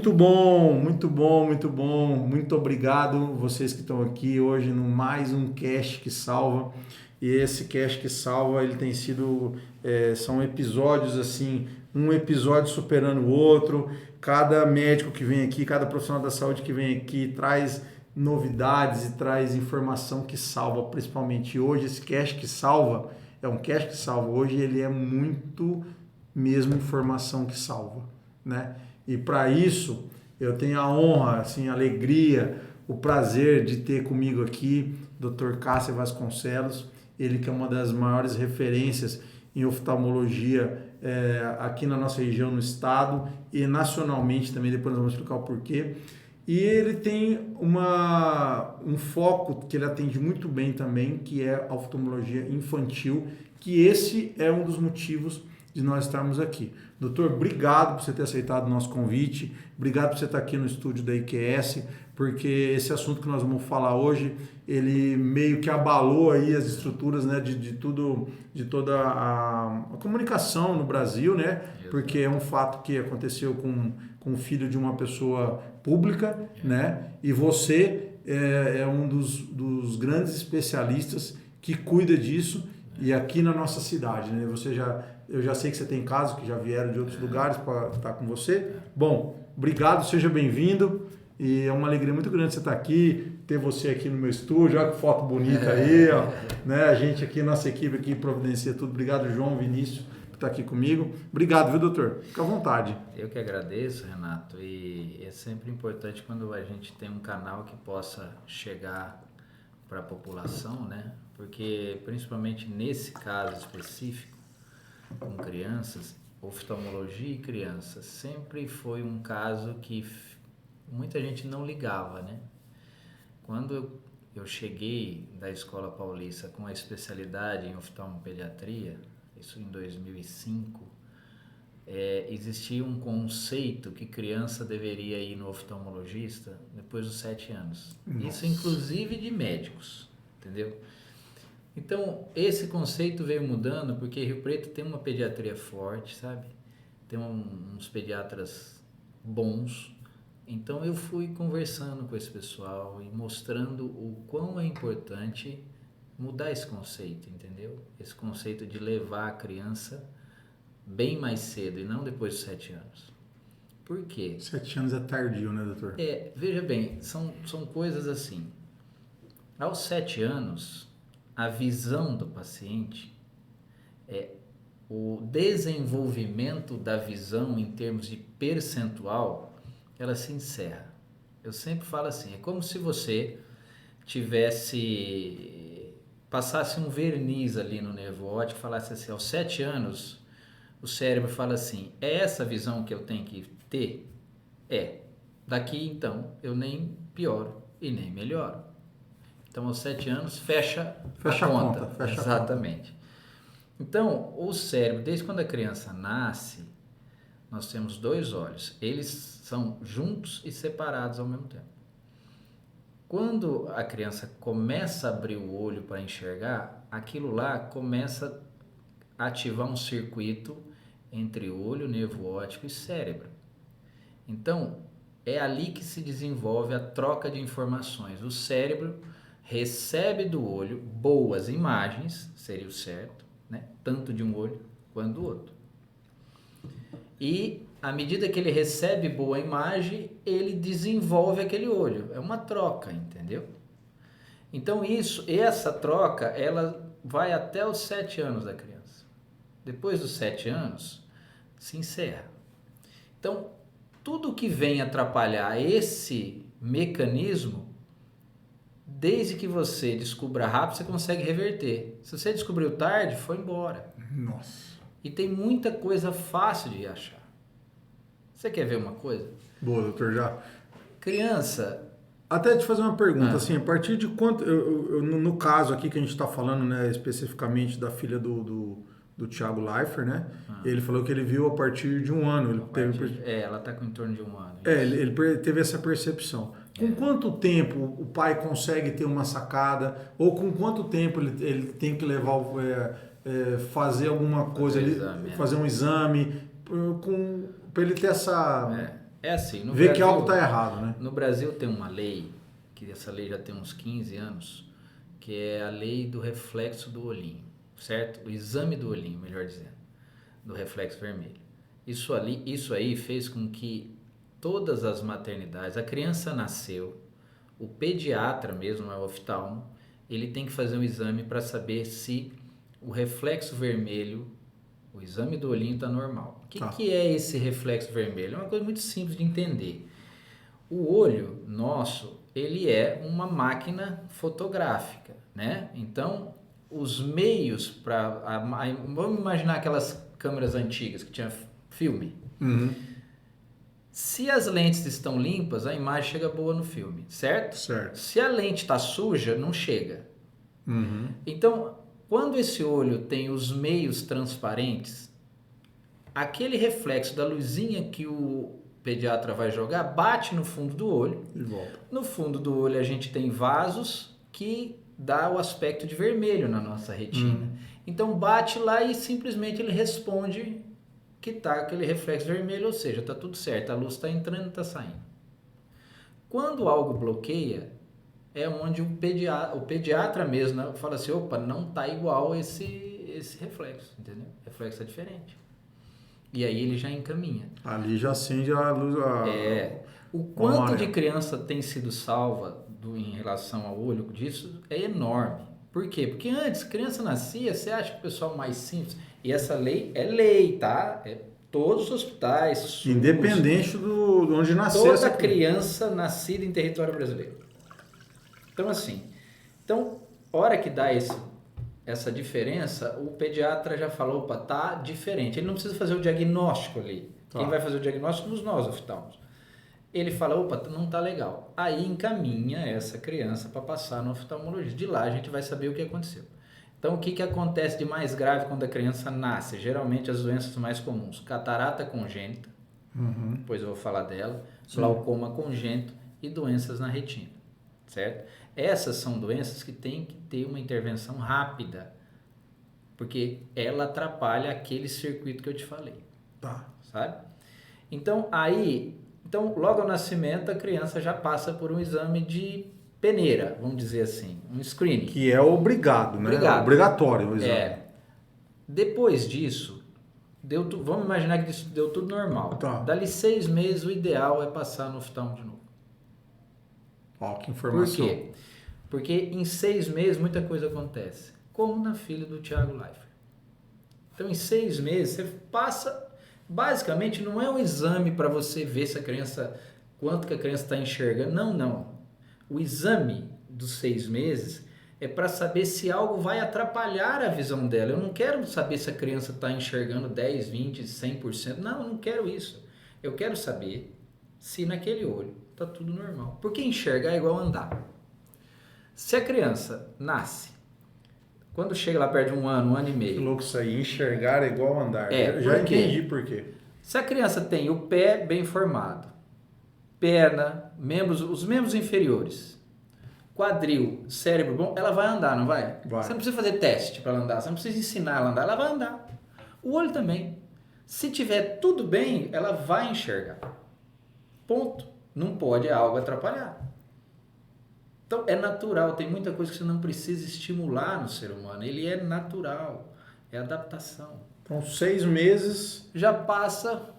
Muito bom, muito bom, muito bom. Muito obrigado vocês que estão aqui hoje no mais um Cast que Salva. E esse Cast que Salva, ele tem sido, são episódios assim, um episódio superando o outro. Cada médico que vem aqui, cada profissional da saúde que vem aqui traz novidades e traz informação que salva, principalmente hoje. Esse Cast que Salva é um Cast que Salva. Hoje ele é muito mesmo informação que salva, né? E para isso, eu tenho a honra, assim, a alegria, o prazer de ter comigo aqui Dr. Cássio Vasconcelos, ele que é uma das maiores referências em oftalmologia aqui na nossa região, no estado e nacionalmente também, depois nós vamos explicar o porquê. E ele tem um foco que ele atende muito bem também, que é a oftalmologia infantil, que esse é um dos motivos de nós estarmos aqui. Doutor, obrigado por você ter aceitado o nosso convite, obrigado por você estar aqui no estúdio da IQS, porque esse assunto que nós vamos falar hoje, ele meio que abalou aí as estruturas, né, de toda a comunicação no Brasil, né, porque é um fato que aconteceu com o filho de uma pessoa pública, né, e você é um dos grandes especialistas que cuida disso, e aqui na nossa cidade, né, eu já sei que você tem casos que já vieram de outros lugares para estar com você. Bom, obrigado, seja bem-vindo. E é uma alegria muito grande você estar aqui, ter você aqui no meu estúdio. Olha que foto bonita aí, ó. Né? A gente aqui, nossa equipe aqui providencia tudo. Obrigado, João Vinícius, por estar aqui comigo. Obrigado, viu, doutor? Fica à vontade. Eu que agradeço, Renato. E é sempre importante quando a gente tem um canal que possa chegar para a população, né? Porque, principalmente nesse caso específico, com crianças, oftalmologia e crianças sempre foi um caso que muita gente não ligava, né? Quando eu cheguei da Escola Paulista com a especialidade em oftalmopediatria, isso em 2005, existia um conceito que criança deveria ir no oftalmologista depois dos 7 anos. Nossa. Isso inclusive de médicos, entendeu? Então, esse conceito veio mudando porque Rio Preto tem uma pediatria forte, sabe? Tem uns pediatras bons. Então, eu fui conversando com esse pessoal e mostrando o quão é importante mudar esse conceito, entendeu? Esse conceito de levar a criança bem mais cedo e não depois dos 7 anos. Por quê? 7 anos é tardio, né, doutor? Veja bem, são coisas assim. Aos 7 anos... a visão do paciente, o desenvolvimento da visão em termos de percentual, ela se encerra. Eu sempre falo assim, é como se você passasse um verniz ali no nervo óptico e falasse assim, aos 7 anos, o cérebro fala assim, é essa visão que eu tenho que ter? Daqui então eu nem pioro e nem melhoro. Então, aos 7 anos, fecha a conta. Exatamente. Então, o cérebro, desde quando a criança nasce, nós temos 2 olhos. Eles são juntos e separados ao mesmo tempo. Quando a criança começa a abrir o olho para enxergar, aquilo lá começa a ativar um circuito entre olho, nervo óptico e cérebro. Então, é ali que se desenvolve a troca de informações. O cérebro recebe do olho boas imagens, seria o certo, né? Tanto de um olho quanto do outro. E à medida que ele recebe boa imagem, ele desenvolve aquele olho. É uma troca, entendeu? Então essa troca, ela vai até os 7 anos da criança. Depois dos 7 anos, se encerra. Então, tudo que vem atrapalhar esse mecanismo, desde que você descubra rápido, você consegue reverter. Se você descobriu tarde, foi embora. Nossa. E tem muita coisa fácil de achar. Você quer ver uma coisa? Boa, doutor, já. Criança... Até te fazer uma pergunta, assim, a partir de quanto... no caso aqui que a gente está falando, né, especificamente da filha do Thiago Leifert, né? Ele falou que ele viu a partir de 1 ano. ela está com em torno de 1 ano. Ele teve essa percepção. Com quanto tempo o pai consegue ter uma sacada? Ou com quanto tempo ele tem que levar, fazer alguma coisa, fazer um exame, para ele ter essa... É assim, no Vê Brasil, que algo está errado, né? No Brasil tem uma lei, que essa lei já tem uns 15 anos, que é a lei do reflexo do olhinho, certo? O exame do olhinho, melhor dizendo, do reflexo vermelho. Isso aí fez com que todas as maternidades, a criança nasceu, o pediatra mesmo, o oftalmo, ele tem que fazer um exame para saber se o reflexo vermelho, o exame do olhinho está normal. O que é esse reflexo vermelho? É uma coisa muito simples de entender. O olho nosso, ele é uma máquina fotográfica, né? Então, os meios para... Vamos imaginar aquelas câmeras antigas que tinha filme. Uhum. Se as lentes estão limpas, a imagem chega boa no filme, certo? Certo. Se a lente está suja, não chega. Uhum. Então, quando esse olho tem os meios transparentes, aquele reflexo da luzinha que o pediatra vai jogar bate no fundo do olho. E volta. No fundo do olho a gente tem vasos que dá o aspecto de vermelho na nossa retina. Então bate lá e simplesmente ele responde que tá aquele reflexo vermelho, ou seja, tá tudo certo, a luz está entrando e está saindo. Quando algo bloqueia, é onde o pediatra mesmo fala assim, opa, não tá igual esse reflexo, entendeu? O reflexo é diferente. E aí ele já encaminha. Ali já acende a luz. O quanto de criança tem sido salva em relação ao olho disso é enorme. Por quê? Porque antes, criança nascia, você acha que o pessoal mais simples... E essa lei é lei, tá? É todos os hospitais... SUS, independente de onde nasceu. Toda criança nascida em território brasileiro. Então, assim... hora que dá essa diferença, o pediatra já falou, opa, tá diferente. Ele não precisa fazer o diagnóstico ali. Quem vai fazer o diagnóstico somos nós, oftalmos. Ele fala, opa, não tá legal. Aí encaminha essa criança para passar no oftalmologista. De lá a gente vai saber o que aconteceu. Então, o que acontece de mais grave quando a criança nasce? Geralmente as doenças mais comuns. Catarata congênita, depois eu vou falar dela. Glaucoma congênito e doenças na retina, certo? Essas são doenças que têm que ter uma intervenção rápida, porque ela atrapalha aquele circuito que eu te falei. Tá. Sabe? Então, logo ao nascimento, a criança já passa por um exame de peneira, vamos dizer assim, um screening. Que é obrigado, né? Obrigatório o exame. Depois disso, vamos imaginar que isso deu tudo normal. Tá. Dali 6 meses, o ideal é passar no oftalmo de novo. Ó, que informação. Por quê? Porque em 6 meses muita coisa acontece. Como na filha do Thiago Leifert. Então, em 6 meses, você passa... Basicamente, não é um exame para você ver se quanto que a criança está enxergando. Não. O exame dos 6 meses é para saber se algo vai atrapalhar a visão dela. Eu não quero saber se a criança está enxergando 10, 20, 100%. Não, eu não quero isso. Eu quero saber se naquele olho está tudo normal. Porque enxergar é igual andar. Se a criança nasce, quando chega lá perto de 1 ano, 1 ano e meio... Que louco isso aí, enxergar é igual andar. Já entendi por quê. Se a criança tem o pé bem formado, perna, os membros inferiores, quadril, cérebro bom, ela vai andar, não vai? Você não precisa fazer teste para ela andar, você não precisa ensinar ela a andar, ela vai andar. O olho também. Se tiver tudo bem, ela vai enxergar. Ponto. Não pode algo atrapalhar. Então, é natural, tem muita coisa que você não precisa estimular no ser humano, ele é natural, é adaptação. Então, 6 meses... Já passa,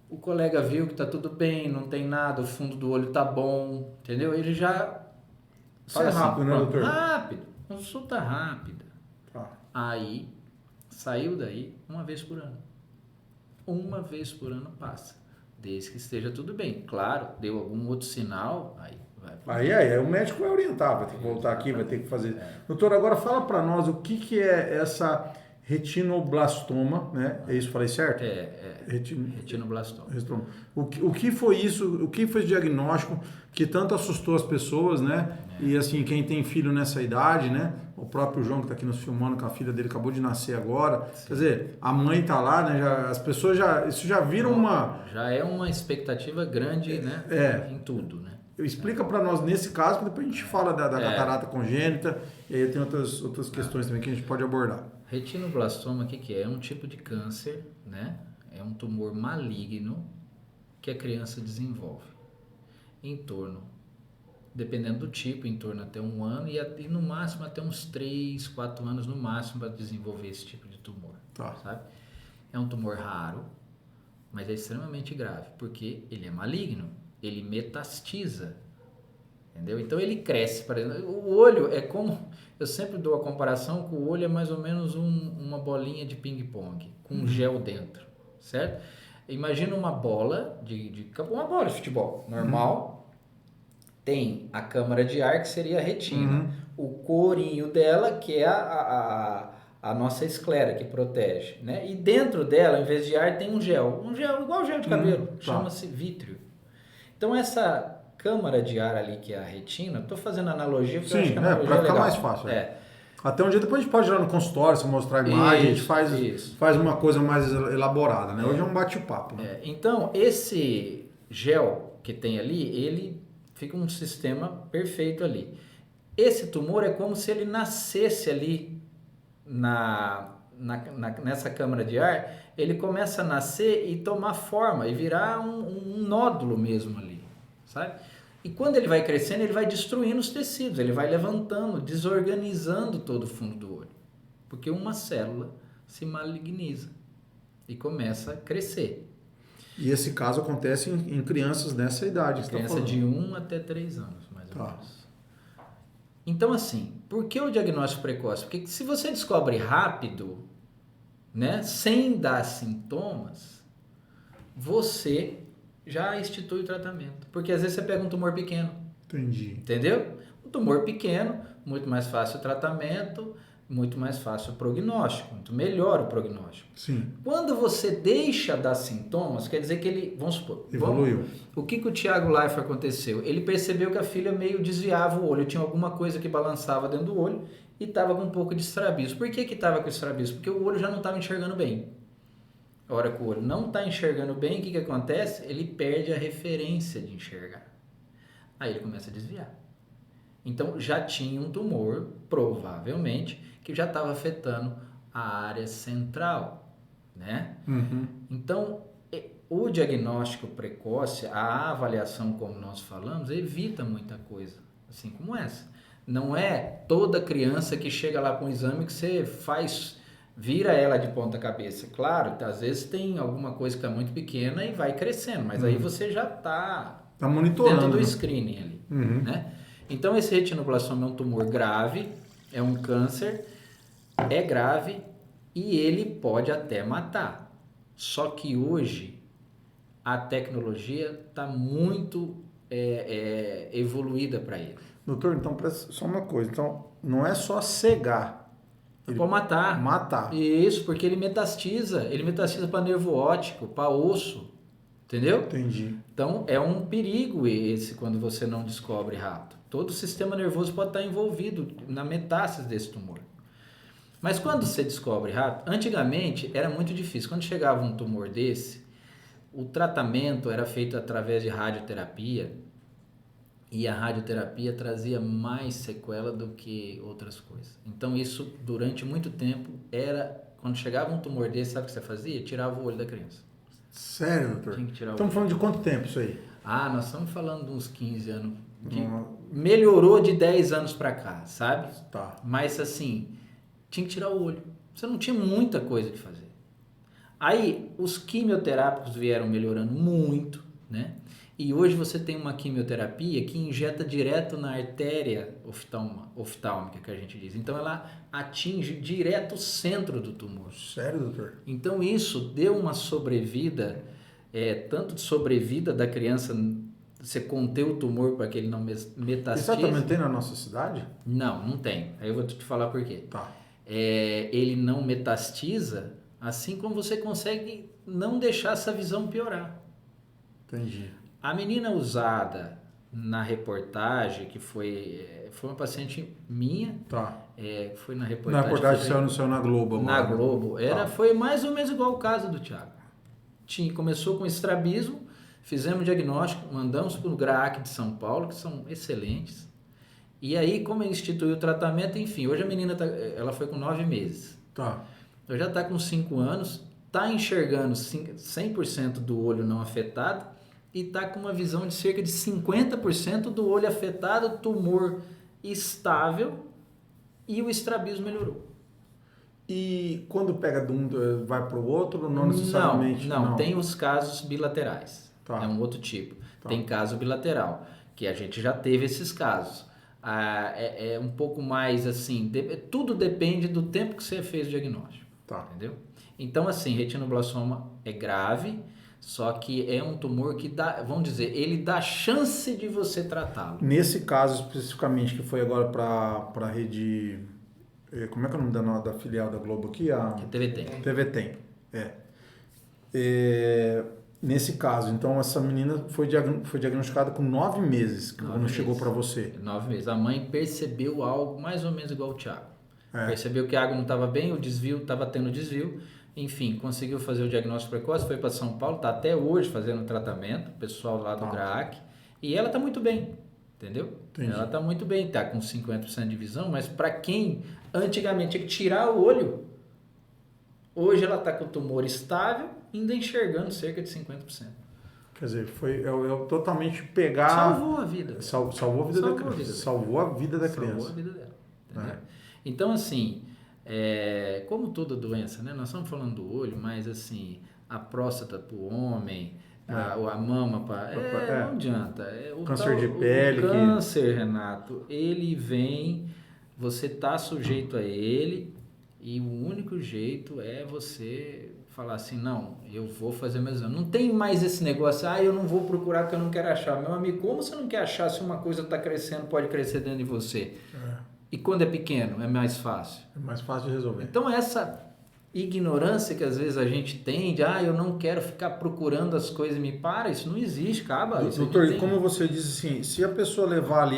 o colega viu que tá tudo bem, não tem nada, o fundo do olho tá bom, entendeu? Ele já... Isso é rápido, né, doutor? Rápido, consulta rápida. Tá. Aí, saiu daí 1 vez por ano. 1 vez por ano passa, desde que esteja tudo bem. Claro, deu algum outro sinal, aí vai. Aí o médico vai orientar, vai ter que voltar aqui, vai ter que fazer... Doutor, agora fala para nós o que é essa retinoblastoma, né? É isso, falei certo? Retinoblastoma. O que foi isso, o que foi o diagnóstico que tanto assustou as pessoas, né? E assim, quem tem filho nessa idade, né? O próprio João que está aqui nos filmando, com a filha dele acabou de nascer agora. Sim. Quer dizer, a mãe tá lá, né? As pessoas já viram uma... Já é uma expectativa grande, né? Em tudo, né? Explica para nós nesse caso, que depois a gente fala da catarata congênita, e aí tem outras questões também que a gente pode abordar. Retinoblastoma, o que é? É um tipo de câncer, né? É um tumor maligno que a criança desenvolve? Em torno, dependendo do tipo, em torno até 1 ano e no máximo até uns 3, 4 anos no máximo para desenvolver esse tipo de tumor, sabe? É um tumor raro, mas é extremamente grave, porque ele é maligno, ele metastiza, entendeu? Então ele cresce, por exemplo, o olho é como, eu sempre dou a comparação que o olho é mais ou menos uma bolinha de ping-pong, com um gel dentro, certo? Imagina uma bola uma bola de futebol normal, tem a câmara de ar que seria a retina, o corinho dela que é a nossa esclera que protege, né? E dentro dela, em vez de ar, tem um gel igual gel de cabelo, chama-se vítreo. Então essa câmara de ar ali que é a retina, estou fazendo analogia porque eu acho que a analogia para é ficar legal. mais fácil. Até um dia depois a gente pode ir lá no consultório, se mostrar a imagem, a gente faz uma coisa mais elaborada, né? Hoje é um bate-papo. Né? Então, esse gel que tem ali, ele fica um sistema perfeito ali. Esse tumor é como se ele nascesse ali nessa câmara de ar, ele começa a nascer e tomar forma e virar um nódulo mesmo ali, sabe? E quando ele vai crescendo, ele vai destruindo os tecidos, ele vai levantando, desorganizando todo o fundo do olho. Porque uma célula se maligniza e começa a crescer. E esse caso acontece em crianças nessa idade. Criança de 1 até 3 anos, mais ou menos. Então, assim, por que o diagnóstico precoce? Porque se você descobre rápido, né, sem dar sintomas, você já institui o tratamento. Porque às vezes você pega um tumor pequeno. Entendi. Entendeu? Um tumor pequeno, muito mais fácil o tratamento, muito mais fácil o prognóstico, muito melhor o prognóstico. Sim. Quando você deixa dar sintomas, quer dizer que ele, vamos supor... Evoluiu. O que o Thiago Leifert aconteceu? Ele percebeu que a filha meio desviava o olho, tinha alguma coisa que balançava dentro do olho e estava com um pouco de estrabismo. Por que estava com estrabismo? Porque o olho já não estava enxergando bem. A hora que o olho não está enxergando bem, o que acontece? Ele perde a referência de enxergar. Aí ele começa a desviar. Então já tinha um tumor, provavelmente, que já estava afetando a área central, né? Então, o diagnóstico precoce, a avaliação, como nós falamos, evita muita coisa, assim como essa. Não é toda criança que chega lá com um exame que você vira ela de ponta cabeça. Claro, às vezes tem alguma coisa que está muito pequena e vai crescendo, mas aí você já está monitorando dentro do screening ali, né? Então, esse retinoblastoma é um tumor grave, é um câncer, é grave e ele pode até matar. Só que hoje a tecnologia está muito evoluída para ele. Doutor, então, só uma coisa. Então, não é só cegar. Ele pode matar. Matar. Isso, porque ele metastiza. Ele metastiza para nervo óptico, para osso. Entendeu? Entendi. Então, é um perigo esse quando você não descobre rápido. Todo o sistema nervoso pode estar envolvido na metástase desse tumor. Mas quando você descobre rápido, antigamente era muito difícil. Quando chegava um tumor desse, o tratamento era feito através de radioterapia e a radioterapia trazia mais sequela do que outras coisas. Então isso, durante muito tempo, quando chegava um tumor desse, sabe o que você fazia? Tirava o olho da criança. Sério, doutor? Tinha que tirar o Estamos falando de quanto tempo isso aí? Nós estamos falando de uns 15 anos. Melhorou de 10 anos para cá, sabe? Tá. Mas assim, tinha que tirar o olho. Você não tinha muita coisa de fazer. Aí, os quimioterápicos vieram melhorando muito, né? E hoje você tem uma quimioterapia que injeta direto na artéria oftálmica, que a gente diz. Então, ela atinge direto o centro do tumor. Sério, doutor? Então, isso deu uma sobrevida, tanto de sobrevida da criança, você conter o tumor para que ele não metastize. Isso também tem na nossa cidade? Não tem. Aí eu vou te falar por quê. Tá. Ele não metastiza, assim como você consegue não deixar essa visão piorar. Entendi. A menina usada na reportagem, que foi uma paciente minha, Tá. foi na reportagem. Na reportagem que saiu na Globo agora. Na Globo. Foi mais ou menos igual o caso do Thiago. Começou com estrabismo, fizemos o diagnóstico, mandamos para o GRAAC de São Paulo, que são excelentes. E aí, como instituiu o tratamento, enfim, hoje a menina ela foi com 9 meses. Tá. Ela já está com 5 anos, está enxergando 100% do olho não afetado, e está com uma visão de cerca de 50% do olho afetado, tumor estável e o estrabismo melhorou. E quando pega de um, vai para o outro, não necessariamente? Não, tem os casos bilaterais, Tá. é um outro tipo. Tá. Tem caso bilateral, que a gente já teve esses casos. É um pouco mais assim, tudo depende do tempo que você fez o diagnóstico, Tá. entendeu? Então assim, retinoblastoma é grave, só que é um tumor que dá, vamos dizer, ele dá chance de você tratá-lo. Nesse caso especificamente, que foi agora para a rede, como é que é o nome da filial da Globo aqui? A TV Tem. TV Tem, nesse caso, então essa menina foi diagnosticada com 9 meses, quando chegou para você. 9 meses. A mãe percebeu algo mais ou menos igual o Thiago. É. Percebeu que a água não estava bem, o desvio estava tendo desvio. Enfim, conseguiu fazer o diagnóstico precoce, foi para São Paulo, está até hoje fazendo tratamento, o pessoal lá do GRAAC. E ela está muito bem, entendeu? Entendi. Ela está muito bem, está com 50% de visão, mas para quem antigamente tinha que tirar o olho, hoje ela está com o tumor estável, ainda enxergando cerca de 50%. Quer dizer, foi totalmente pegar... Salvou a vida. Salvou a vida da criança. Salvou a vida da criança. Salvou a vida dela. Entendeu? Então, assim, como toda doença, né? Nós estamos falando do olho, mas assim, a próstata para o homem, a mama para... Não adianta. O câncer de pele. O câncer, Renato, ele vem, você está sujeito a ele e o único jeito é você falar assim, não, eu vou fazer meu exame. Não tem mais esse negócio, eu não vou procurar porque eu não quero achar. Meu amigo, como você não quer achar se uma coisa está crescendo, pode crescer dentro de você? E quando é pequeno, é mais fácil. É mais fácil de resolver. Então, essa ignorância que às vezes a gente tem de, eu não quero ficar procurando as coisas, isso não existe, acaba. Doutor, e como você disse assim, se a pessoa levar ali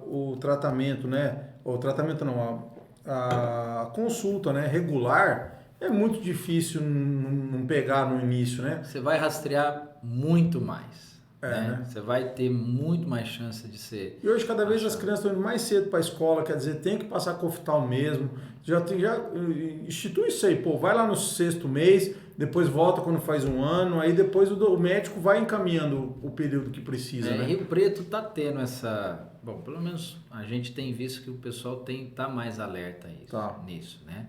o tratamento, né? O tratamento não, a consulta, né, regular, é muito difícil não pegar no início, né? Você vai rastrear muito mais. Né? Você vai ter muito mais chance de ser... E hoje cada vez as crianças estão indo mais cedo para a escola, quer dizer, tem que passar com oftalmo mesmo. Já institui isso aí, vai lá no 6º mês, depois volta quando faz 1 ano, aí depois o médico vai encaminhando o período que precisa, né? Rio Preto está tendo essa... Bom, pelo menos a gente tem visto que o pessoal tá mais alerta nisso, né?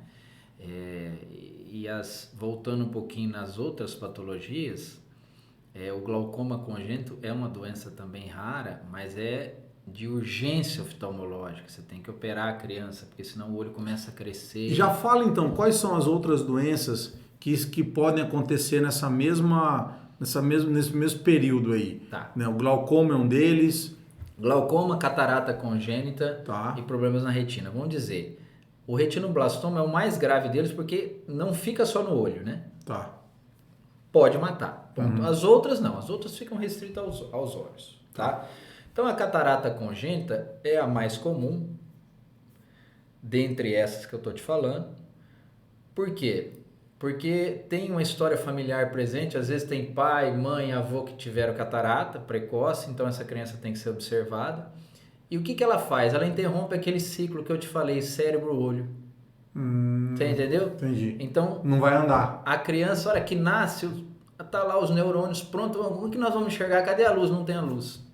Voltando um pouquinho nas outras patologias, o glaucoma congênito é uma doença também rara, mas é de urgência oftalmológica. Você tem que operar a criança, porque senão o olho começa a crescer. Já fala então, quais são as outras doenças que podem acontecer nesse mesmo período aí? Tá. Né? O glaucoma é um deles. Glaucoma, catarata congênita Tá. E problemas na retina. Vamos dizer, o retinoblastoma é o mais grave deles porque não fica só no olho, né? Tá. Pode matar. Ponto. As outras não, as outras ficam restritas aos olhos, tá? Então a catarata congênita é a mais comum dentre essas que eu estou te falando. Por quê? Porque tem uma história familiar presente, às vezes tem pai, mãe, avô que tiveram catarata precoce, então essa criança tem que ser observada. E o que ela faz? Ela interrompe aquele ciclo que eu te falei, cérebro-olho. Você entendeu? Entendi. Então, não vai andar. A criança, a hora que nasce, tá lá os neurônios prontos, como que nós vamos enxergar? Cadê a luz? Não tem a luz.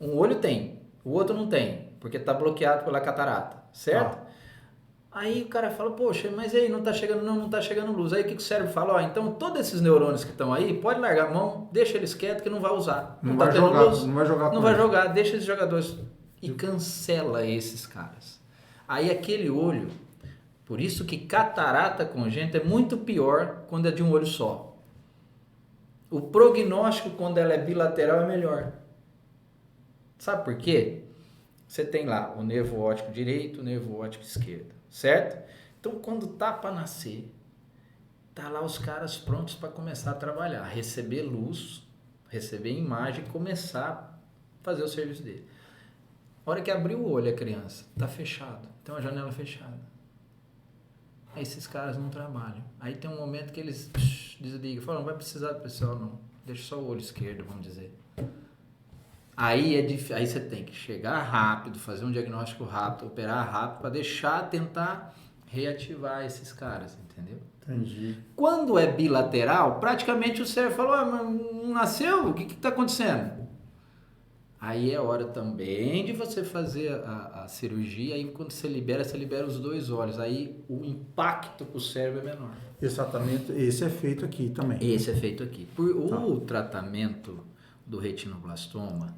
Um olho tem, o outro não tem, porque está bloqueado pela catarata, certo? Aí o cara fala, poxa, mas aí não está chegando, não está chegando luz. Aí o que o cérebro fala? Então todos esses neurônios que estão aí, pode largar a mão, deixa eles quietos que não vai usar. Não vai jogar, luz, não vai jogar, deixa esses jogadores e cancela esses caras. Aí aquele olho, por isso que catarata congênita é muito pior quando é de um olho só. O prognóstico quando ela é bilateral é melhor. Sabe por quê? Você tem lá o nervo óptico direito, o nervo óptico esquerdo, certo? Então quando tá para nascer, tá lá os caras prontos para começar a trabalhar, receber luz, receber imagem e começar a fazer o serviço dele. A hora que abriu o olho a criança, tá fechado, tem uma janela fechada. Aí esses caras não trabalham. Aí tem um momento que eles desligam, falam, não vai precisar do pessoal não, deixa só o olho esquerdo, vamos dizer. Aí aí você tem que chegar rápido, fazer um diagnóstico rápido, operar rápido, para tentar reativar esses caras, entendeu? Entendi. Quando é bilateral, praticamente o cérebro falou, nasceu, o que está acontecendo? Aí é hora também de você fazer a cirurgia, aí quando você libera os dois olhos, aí o impacto para o cérebro é menor. Exatamente, esse é feito aqui também. Esse é feito aqui. O tratamento do retinoblastoma,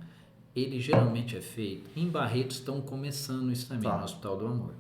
ele geralmente é feito em Barretos, estão começando isso também, no Hospital do Amor.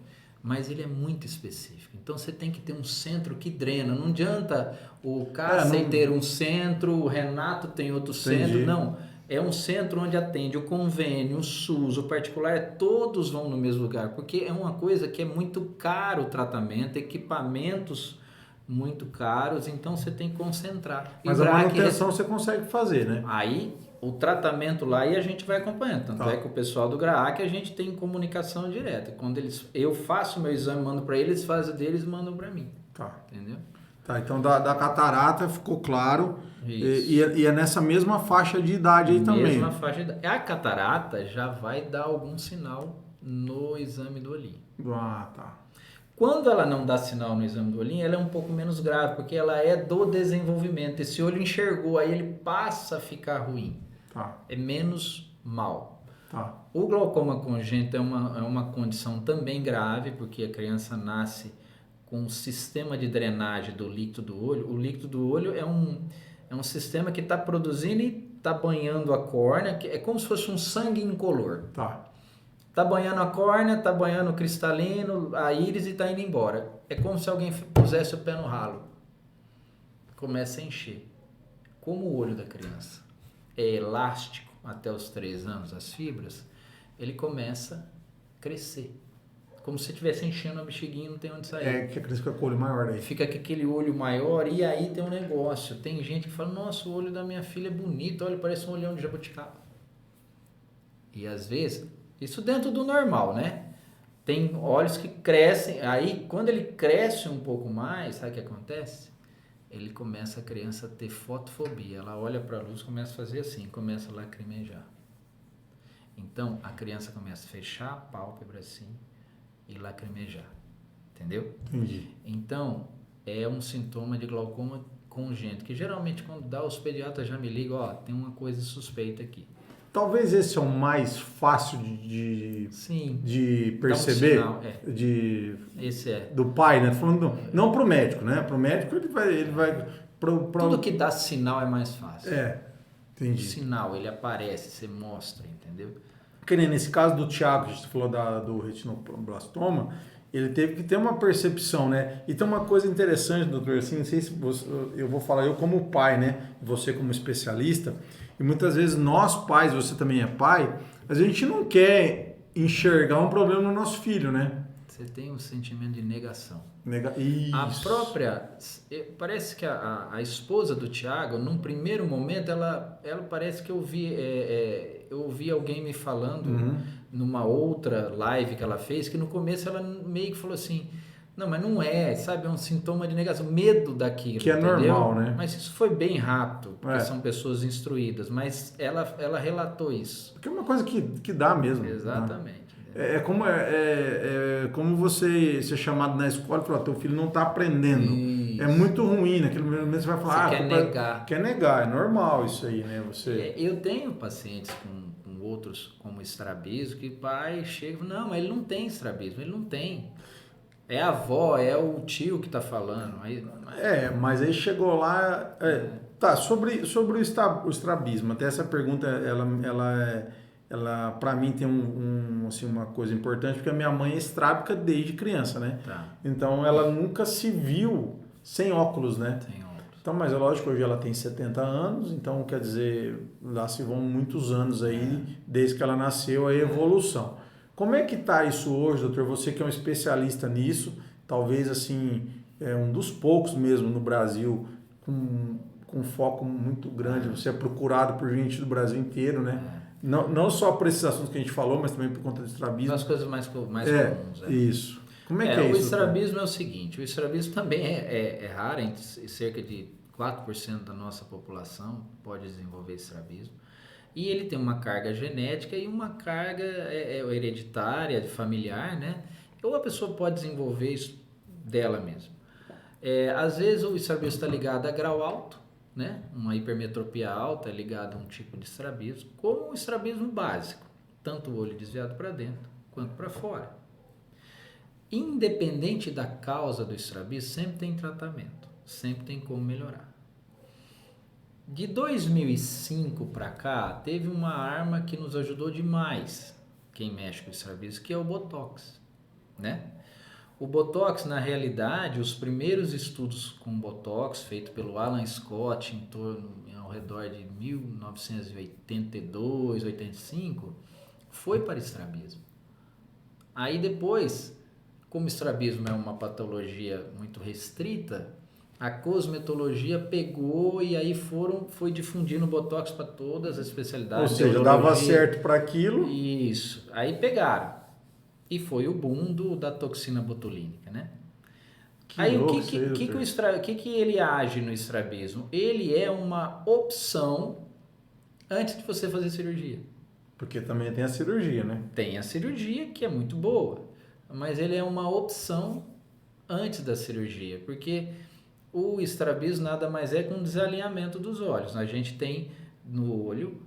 Mas ele é muito específico. Então você tem que ter um centro que drena. Não adianta o Cássio ter um centro, o Renato tem outro centro. Não. É um centro onde atende o convênio, o SUS, o particular, todos vão no mesmo lugar. Porque é uma coisa que é muito caro o tratamento, equipamentos muito caros, então você tem que concentrar. Mas a manutenção você consegue fazer, né? Aí o tratamento lá e a gente vai acompanhando. Tanto é que o pessoal do GRAAC a gente tem comunicação direta. Quando eu faço meu exame, mando para eles, fazem o deles, mandam para mim. Entendeu? Então da catarata ficou claro. E é nessa mesma faixa de idade aí também. Mesma faixa de idade. A catarata já vai dar algum sinal no exame do olhinho. Quando ela não dá sinal no exame do olhinho, ela é um pouco menos grave, porque ela é do desenvolvimento. Esse olho enxergou, aí ele passa a ficar ruim. É menos mal. O glaucoma congênito é uma condição também grave, porque a criança nasce com um sistema de drenagem do líquido do olho. O líquido do olho é um sistema que está produzindo e está banhando a córnea, que é como se fosse um sangue incolor. Tá banhando a córnea, tá banhando o cristalino, a íris e tá indo embora. É como se alguém pusesse o pé no ralo. Começa a encher. Como o olho da criança é elástico até os 3 anos, as fibras, ele começa a crescer. Como se estivesse enchendo a bexiguinha e não tem onde sair. É que a criança fica com o olho maior aí. Fica com aquele olho maior e aí tem um negócio. Tem gente que fala, nossa, o olho da minha filha é bonito, olha, parece um olhão de jabuticaba. E às vezes... Isso dentro do normal, né? Tem olhos que crescem, aí quando ele cresce um pouco mais, sabe o que acontece? Ele começa a criança a ter fotofobia. Ela olha para a luz, começa a fazer assim, começa a lacrimejar. Então, a criança começa a fechar a pálpebra assim e lacrimejar. Entendeu? Entendi. Então, é um sintoma de glaucoma congênito, que geralmente quando dá, os pediatras já me ligam, tem uma coisa suspeita aqui. Talvez esse é o mais fácil de perceber. Dá um sinal, esse é. Do pai, né? Falando, não pro médico, né? Pro médico ele vai Tudo que dá sinal é mais fácil. Entendi. O sinal, ele aparece, você mostra, entendeu? Porque nesse caso do Thiago, a gente falou do retinoblastoma, ele teve que ter uma percepção, né? E tem uma coisa interessante, doutor, assim, não sei se eu vou falar eu como pai, né? Você como especialista. E muitas vezes nós pais, você também é pai, a gente não quer enxergar um problema no nosso filho, né? Você tem um sentimento de negação. Isso. A própria... Parece que a esposa do Thiago, num primeiro momento, ela parece que eu ouvi alguém me falando numa outra live que ela fez, que no começo ela meio que falou assim... Não, mas não é, sabe? É um sintoma de negação, medo daquilo. Que é normal, né? Mas isso foi bem rápido, porque são pessoas instruídas. Mas ela relatou isso. Porque é uma coisa que dá mesmo. Exatamente. Né? É como você ser chamado na escola e falar, teu filho não está aprendendo. Isso. É muito ruim, naquele momento você vai falar... Você quer negar. Quer negar, é normal isso aí, né? Eu tenho pacientes com outros, como estrabismo, que o pai chega e fala, não, mas ele não tem estrabismo, ele não tem... É a avó, é o tio que está falando. Mas aí chegou lá... Tá, sobre o estrabismo, até essa pergunta, ela para mim tem assim, uma coisa importante, porque a minha mãe é estrábica desde criança, né? Então ela nunca se viu sem óculos, né? Sem óculos. Então, mas é lógico, hoje ela tem 70 anos, então quer dizer, lá se vão muitos anos aí, desde que ela nasceu, a evolução. Como é que está isso hoje, doutor? Você que é um especialista nisso, talvez assim, um dos poucos mesmo no Brasil, com foco muito grande, você é procurado por gente do Brasil inteiro, né? Não só por esses assuntos que a gente falou, mas também por conta do estrabismo. As coisas mais comuns. Isso. Como é que é isso? O estrabismo é o seguinte, o estrabismo também é raro, cerca de 4% da nossa população pode desenvolver estrabismo. E ele tem uma carga genética e uma carga hereditária, familiar, né? Ou a pessoa pode desenvolver isso dela mesma. Às vezes o estrabismo está ligado a grau alto, né? Uma hipermetropia alta ligada a um tipo de estrabismo, como o estrabismo básico, tanto o olho desviado para dentro quanto para fora. Independente da causa do estrabismo, sempre tem tratamento, sempre tem como melhorar. De 2005 para cá, teve uma arma que nos ajudou demais, quem mexe com o estrabismo, que é o Botox, né? O Botox, na realidade, os primeiros estudos com Botox, feito pelo Alan Scott ao redor de 1982, 85, foi para estrabismo. Aí depois, como o estrabismo é uma patologia muito restrita, a cosmetologia pegou e aí foi difundindo o Botox para todas as especialidades. Ou seja, dava certo para aquilo. Isso, aí pegaram. E foi o boom da toxina botulínica, né? Aí o que ele age no estrabismo? Ele é uma opção antes de você fazer cirurgia. Porque também tem a cirurgia, né? Tem a cirurgia, que é muito boa, mas ele é uma opção antes da cirurgia, porque o estrabismo nada mais é que um desalinhamento dos olhos. A gente tem no olho,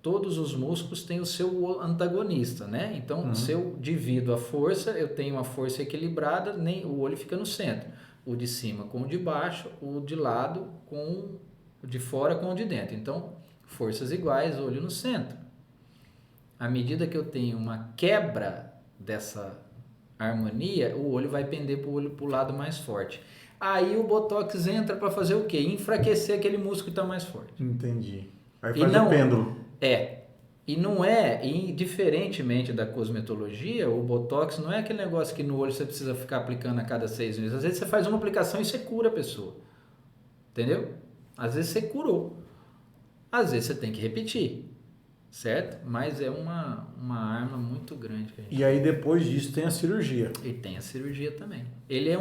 todos os músculos têm o seu antagonista, né? Então, se eu divido a força, eu tenho uma força equilibrada, o olho fica no centro. O de cima com o de baixo, o de lado com o de fora com o de dentro. Então, forças iguais, olho no centro. À medida que eu tenho uma quebra dessa harmonia, o olho vai pender para o lado mais forte. Aí o Botox entra para fazer o quê? Enfraquecer aquele músculo que está mais forte. Entendi. Aí faz o pêndulo. E não diferentemente da cosmetologia, o Botox não é aquele negócio que no olho você precisa ficar aplicando a cada 6 meses. Às vezes você faz uma aplicação e você cura a pessoa. Entendeu? Às vezes você curou. Às vezes você tem que repetir. Certo? Mas é uma arma muito grande que a gente E aí depois disso tem a cirurgia. E tem a cirurgia também. Ele é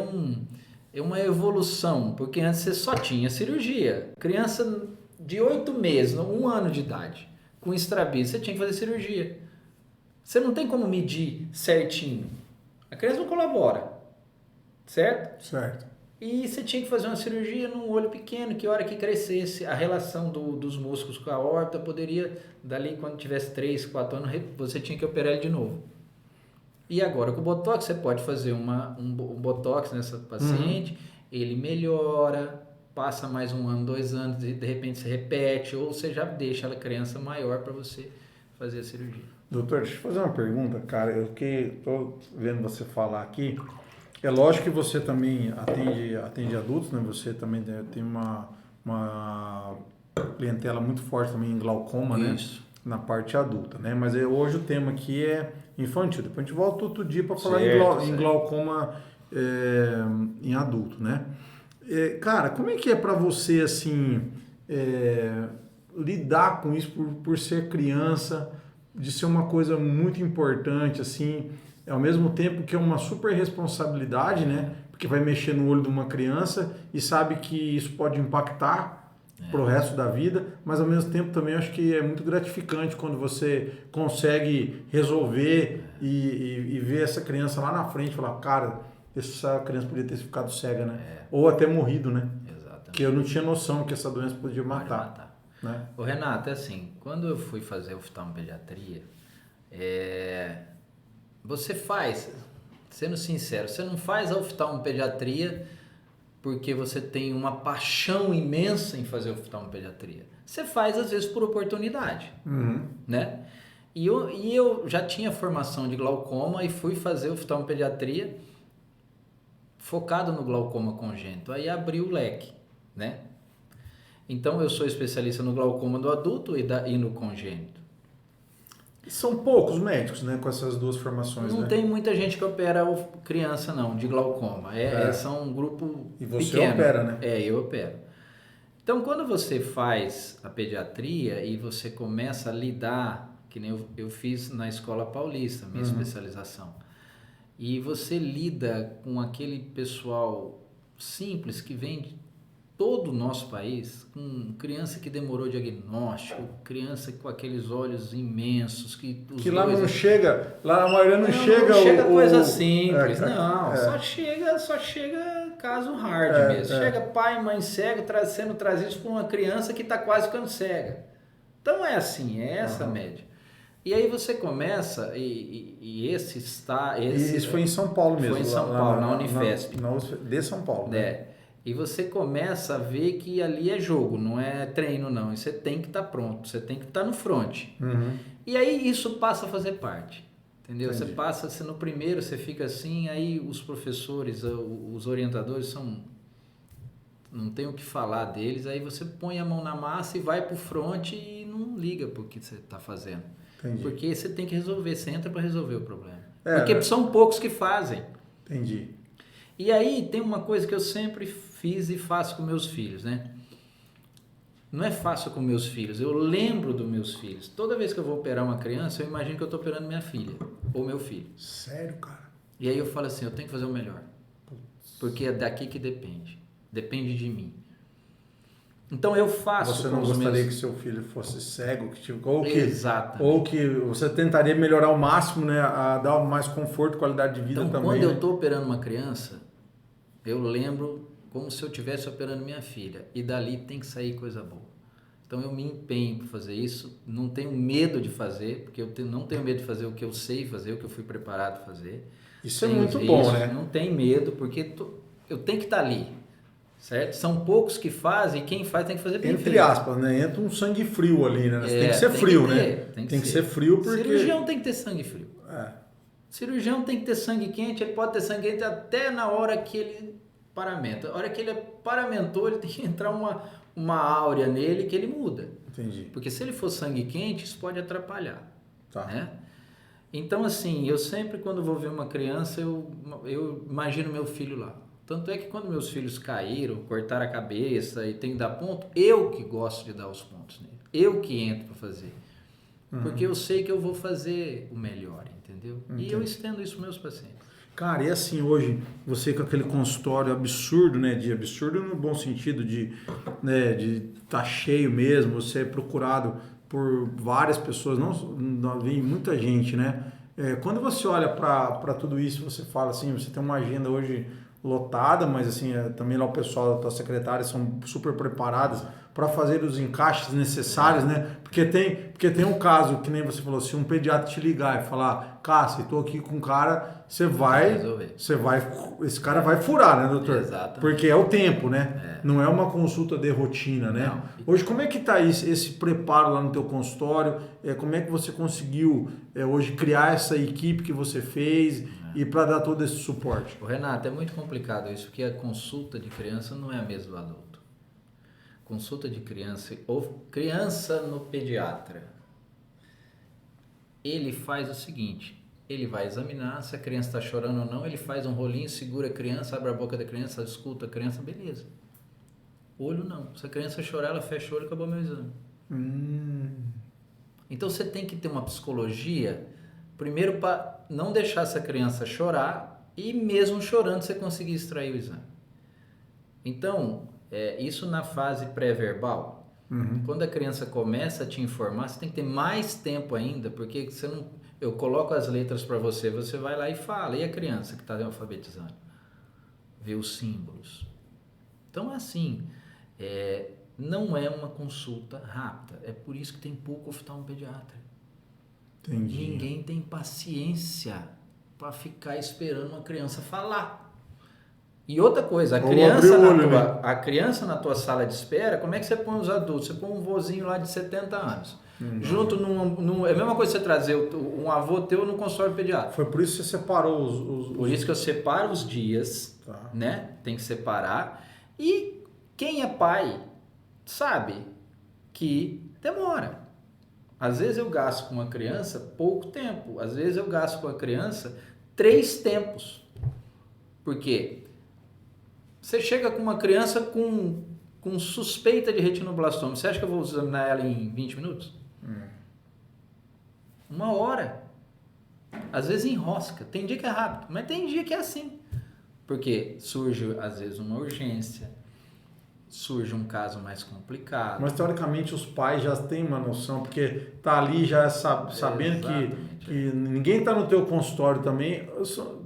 uma evolução, porque antes você só tinha cirurgia. Criança de 8 meses, 1 ano de idade, com estrabismo, você tinha que fazer cirurgia. Você não tem como medir certinho. A criança não colabora. Certo? Certo. E você tinha que fazer uma cirurgia num olho pequeno, que a hora que crescesse, a relação dos músculos com a aorta poderia, dali quando tivesse 3, 4 anos, você tinha que operar ele de novo. E agora com o Botox, você pode fazer um Botox nessa paciente, ele melhora, passa mais 1 ano, 2 anos, de repente você repete, ou você já deixa a criança maior para você fazer a cirurgia. Doutor, deixa eu fazer uma pergunta, cara. Eu que estou vendo você falar aqui. É lógico que você também atende adultos, né? Você também tem uma clientela muito forte também em glaucoma, Isso. Né? Na parte adulta, né? Mas hoje o tema aqui é infantil. Depois a gente volta outro dia para falar em glaucoma em adulto, né? Cara, como é que é para você, assim, lidar com isso por ser criança, de ser uma coisa muito importante, assim, ao mesmo tempo que é uma super responsabilidade, né? Porque vai mexer no olho de uma criança e sabe que isso pode impactar pro resto da vida, mas ao mesmo tempo também acho que é muito gratificante quando você consegue resolver e ver essa criança lá na frente e falar, cara, essa criança podia ter ficado cega, né? Ou até morrido, né? Exatamente. Que eu não tinha noção que essa doença podia matar. Né? Ô Renato, é assim, quando eu fui fazer oftalmopediatria, você faz, sendo sincero, você não faz a oftalmopediatria porque você tem uma paixão imensa em fazer oftalmopediatria. Você faz, às vezes, por oportunidade, né? E eu já tinha formação de glaucoma e fui fazer oftalmopediatria focado no glaucoma congênito. Aí abriu o leque, né? Então, eu sou especialista no glaucoma do adulto e no congênito. São poucos médicos, né, com essas duas formações, Não né? tem muita gente que opera criança, não, de glaucoma. São um grupo E você pequeno. opera, né? Eu opero. Então, quando você faz a pediatria e você começa a lidar, que nem eu fiz na Escola Paulista, minha especialização, e você lida com aquele pessoal simples que vem de todo o nosso país, com criança que demorou diagnóstico, criança com aqueles olhos imensos, que lá não chega, lá a maioria não chega coisa simples, só chega caso hard mesmo. Chega pai, mãe cego sendo trazidos por uma criança que está quase ficando cega. Então é assim, é essa a média. E aí você começa, e esse está... Isso foi em São Paulo mesmo. Foi em São Paulo, na Unifesp. De São Paulo. Né? E você começa a ver que ali é jogo, não é treino não. E você tem que estar pronto, você tem que estar no front. E aí isso passa a fazer parte. Entendeu? Entendi. Você passa, no primeiro você fica assim, aí os professores, os orientadores não tem o que falar deles, aí você põe a mão na massa e vai pro front e não liga pro que você está fazendo. Entendi. Porque você tem que resolver, você entra para resolver o problema. Porque são poucos que fazem. Entendi. E aí tem uma coisa que eu sempre fiz e faço com meus filhos, né? Não é fácil com meus filhos, eu lembro dos meus filhos. Toda vez que eu vou operar uma criança, eu imagino que eu estou operando minha filha ou meu filho. Sério, cara? E aí eu falo assim, eu tenho que fazer o melhor. Porque é daqui que depende. Depende de mim. Então eu faço. Você não gostaria que seu filho fosse cego, Exatamente. Ou que você tentaria melhorar ao máximo, né, a dar mais conforto, qualidade de vida então, também. Quando eu estou operando uma criança, eu lembro como se eu estivesse operando minha filha. E dali tem que sair coisa boa. Então eu me empenho para fazer isso. Não tenho medo de fazer, porque não tenho medo de fazer o que eu sei fazer, o que eu fui preparado a fazer. Isso é muito bom, né? Não tem medo, porque eu tenho que estar ali. Certo? São poucos que fazem e quem faz tem que fazer bem feito. Entre aspas, né? Entra um sangue frio ali, né? Tem que ser frio, né? Tem que ser frio porque... Cirurgião tem que ter sangue frio. Cirurgião tem que ter sangue quente, ele pode ter sangue quente até na hora que ele paramenta. A hora que ele paramentou, ele tem que entrar uma áurea nele que ele muda. Entendi. Porque se ele for sangue quente, isso pode atrapalhar. Tá. Né? Então, assim, eu sempre quando vou ver uma criança, eu imagino meu filho lá. Tanto é que quando meus filhos caíram, cortaram a cabeça e tem que dar ponto, eu que gosto de dar os pontos nele. Eu que entro para fazer. Porque eu sei que eu vou fazer o melhor, entendeu? E eu estendo isso para meus pacientes. Cara, e assim, hoje, você com aquele consultório absurdo, né? De absurdo no bom sentido de tá cheio mesmo, você é procurado por várias pessoas, não vem muita gente, né? Quando você olha para tudo isso, você fala assim, você tem uma agenda hoje lotada, mas assim, também lá o pessoal da tua secretária são super preparadas para fazer os encaixes necessários, né? Porque tem um caso, que nem você falou, se um pediatra te ligar e falar, Cássio, estou aqui com um cara, esse cara vai furar, né, doutor? Exatamente. Porque é o tempo, né? Não é uma consulta de rotina, né? Não. Hoje, como é que está esse preparo lá no teu consultório? Como é que você conseguiu hoje criar essa equipe que você fez e para dar todo esse suporte? Renato, é muito complicado isso, porque a consulta de criança não é a mesma do adulto. Consulta de criança ou criança no pediatra, ele faz o seguinte, ele vai examinar se a criança está chorando ou não, ele faz um rolinho, segura a criança, abre a boca da criança, escuta a criança, beleza. Olho não, se a criança chorar, ela fecha o olho e acabou meu exame. Então você tem que ter uma psicologia, primeiro para não deixar essa criança chorar e mesmo chorando você conseguir extrair o exame. Então, isso na fase pré-verbal. Quando a criança começa a te informar, você tem que ter mais tempo ainda, porque eu coloco as letras para você, você vai lá e fala. E a criança que está alfabetizando? Vê os símbolos. Então, assim, não é uma consulta rápida. É por isso que tem pouco oftalmopediatra. Entendi. Ninguém tem paciência para ficar esperando uma criança falar. E outra coisa, a criança na tua sala de espera, como é que você põe os adultos? Você põe um vozinho lá de 70 anos. Junto é a mesma coisa que você trazer um avô teu no consultório pediátrico. Foi por isso que você separou os... Por isso que eu separo os dias, né? Tem que separar. E quem é pai sabe que demora. Às vezes eu gasto com uma criança pouco tempo. Às vezes eu gasto com a criança 3 tempos. Por quê? Você chega com uma criança com suspeita de retinoblastoma. Você acha que eu vou examinar ela em 20 minutos? 1 hora. Às vezes enrosca. Tem dia que é rápido, mas tem dia que é assim. Porque surge, às vezes, uma urgência. Surge um caso mais complicado. Mas, teoricamente, os pais já têm uma noção, porque tá ali já sabendo que ninguém está no teu consultório também.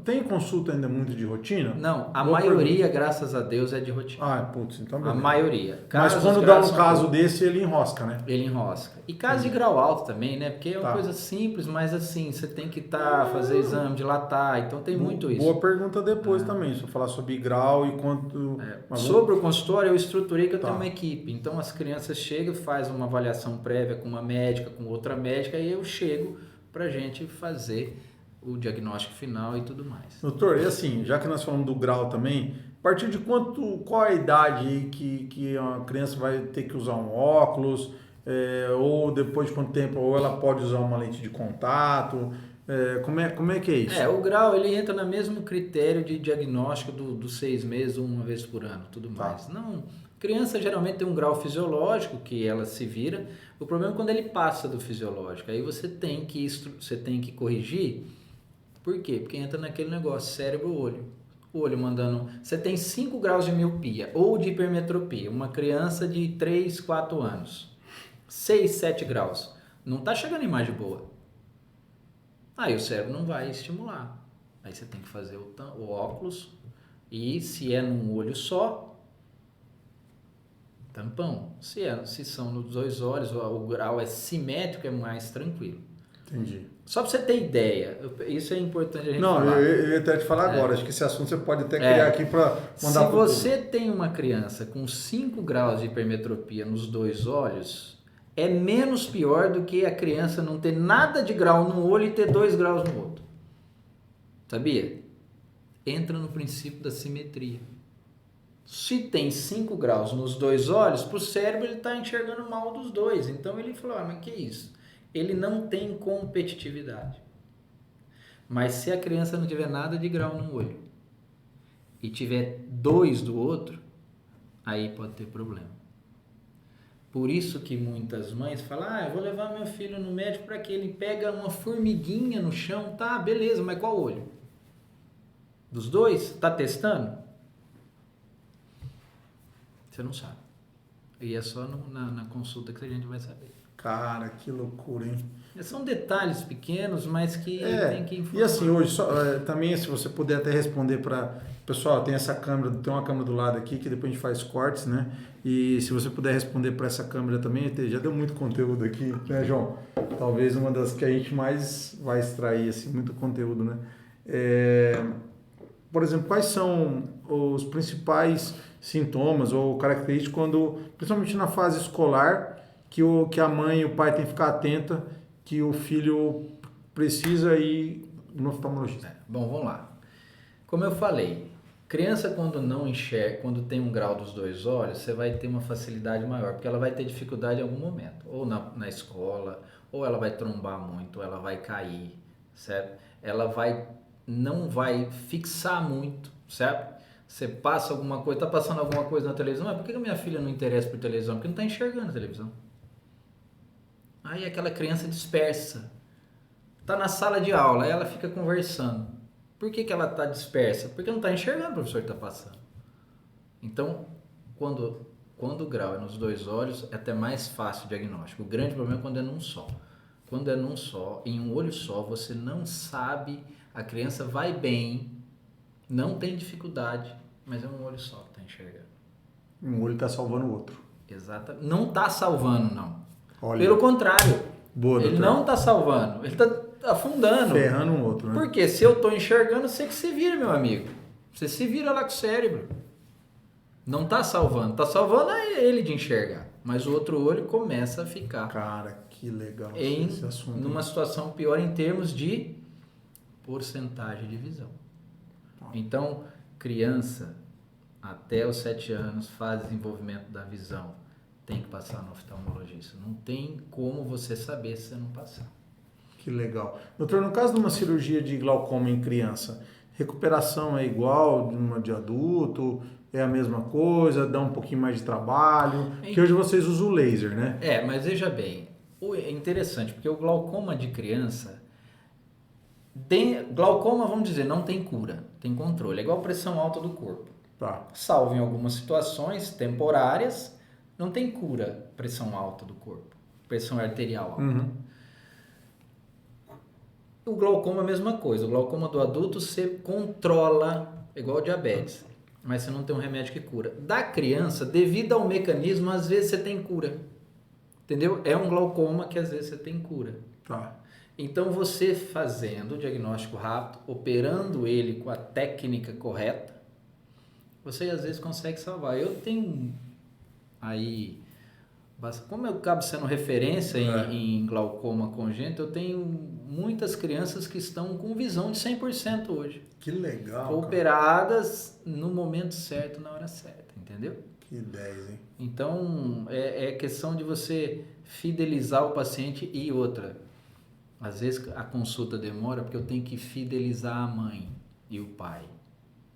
Tem consulta ainda muito de rotina? Não, a maioria, graças a Deus, é de rotina. Ah, putz, então beleza. A maioria. Mas quando dá um caso desse, ele enrosca, né? Ele enrosca. E caso de grau alto também, né? Porque é uma coisa simples, mas assim, você tem que fazer exame, dilatar, então tem muito isso. Boa pergunta depois também, se eu falar sobre grau e quanto... Sobre o consultório, eu estruturei que eu tenho uma equipe. Então as crianças chegam, fazem uma avaliação prévia com uma médica, com outra médica, e eu chego pra gente fazer o diagnóstico final e tudo mais. Doutor, e assim, já que nós falamos do grau também, a partir de qual a idade aí que a criança vai ter que usar um óculos, ou depois de quanto tempo, ou ela pode usar uma lente de contato, como é que é isso? O grau, ele entra no mesmo critério de diagnóstico dos 6 meses ou uma vez por ano, tudo mais. Não, criança geralmente tem um grau fisiológico que ela se vira, o problema é quando ele passa do fisiológico, aí você tem que corrigir. Por quê? Porque entra naquele negócio, cérebro-olho. O olho mandando... Você tem 5 graus de miopia ou de hipermetropia. Uma criança de 3, 4 anos. 6, 7 graus. Não está chegando imagem boa. Aí o cérebro não vai estimular. Aí você tem que fazer o óculos. E se é num olho só, tampão. Se são nos 2 olhos, o grau é simétrico, é mais tranquilo. Entendi. Só para você ter ideia, isso é importante a gente falar. Não, eu ia até te falar agora, acho que esse assunto você pode até criar aqui para mandar. Se você tem uma criança com 5 graus de hipermetropia nos 2 olhos, é menos pior do que a criança não ter nada de grau no olho e ter 2 graus no outro. Sabia? Entra no princípio da simetria. Se tem 5 graus nos 2 olhos, para o cérebro ele está enxergando mal dos 2. Então ele falou, mas que isso? Ele não tem competitividade. Mas se a criança não tiver nada de grau no olho e tiver 2 do outro, aí pode ter problema. Por isso que muitas mães falam, eu vou levar meu filho no médico para que ele pega uma formiguinha no chão. Tá, beleza, mas qual olho? Dos 2? Tá testando? Você não sabe. E é só na consulta que a gente vai saber. Cara, que loucura, hein? São detalhes pequenos, mas que tem que informar. E assim, hoje, também, se você puder até responder para... Pessoal, tem uma câmera do lado aqui, que depois a gente faz cortes, né? E se você puder responder para essa câmera também, já deu muito conteúdo aqui, né, João? Talvez uma das que a gente mais vai extrair, assim, muito conteúdo, né? Por exemplo, quais são os principais sintomas ou características principalmente na fase escolar, que a mãe e o pai têm que ficar atenta, que o filho precisa ir no oftalmologista? Bom, vamos lá. Como eu falei, criança quando não enxerga, quando tem um grau dos 2 olhos, você vai ter uma facilidade maior, porque ela vai ter dificuldade em algum momento, ou na escola, ou ela vai trombar muito, ou ela vai cair, certo? Ela não vai fixar muito, certo? Você passa alguma coisa, tá passando alguma coisa na televisão, mas por que a minha filha não interessa por televisão? Porque não está enxergando a televisão. Aí aquela criança dispersa. Está na sala de aula, aí ela fica conversando. Por que ela está dispersa? Porque não está enxergando o professor que está passando. Então, quando o grau é nos 2 olhos, é até mais fácil o diagnóstico. O grande problema é quando é num só. Quando é num só, em um olho só, você não sabe, a criança vai bem, não tem dificuldade, mas é um olho só que está enxergando. Um olho está salvando o outro. Exato. Não está salvando, não. Olha. Pelo contrário. Boa, ele não está salvando, ele está afundando. Ferrando um outro, né? Porque se eu estou enxergando, você que se vira, meu amigo. Você se vira lá com o cérebro. Não está salvando. Está salvando ele de enxergar. Mas o outro olho começa a ficar. Cara, que legal esse assunto. Numa situação pior em termos de porcentagem de visão. Então, criança até os 7 anos faz desenvolvimento da visão. Tem que passar no oftalmologista. Não tem como você saber se você não passar. Que legal. Doutor, no caso de uma cirurgia de glaucoma em criança, recuperação é igual de uma de adulto? É a mesma coisa? Dá um pouquinho mais de trabalho? Porque hoje vocês usam o laser, né? Mas veja bem, é interessante, porque o glaucoma de criança... Glaucoma, vamos dizer, não tem cura, tem controle. É igual a pressão alta do corpo. Tá. Salvo em algumas situações temporárias, não tem cura pressão alta do corpo, pressão arterial alta. Uhum. O glaucoma é a mesma coisa. O glaucoma do adulto você controla, igual o diabetes, mas você não tem um remédio que cura. Da criança, devido ao mecanismo, às vezes você tem cura. Entendeu? É um glaucoma que às vezes você tem cura. Tá. Então você fazendo o diagnóstico rápido, operando ele com a técnica correta, você às vezes consegue salvar. Eu tenho aí, como eu acabo sendo referência em glaucoma congênito, eu tenho muitas crianças que estão com visão de 100% hoje. Que legal, operadas no momento certo, na hora certa, entendeu? Que 10, hein? Então, é questão de você fidelizar o paciente e outra. Às vezes a consulta demora porque eu tenho que fidelizar a mãe e o pai.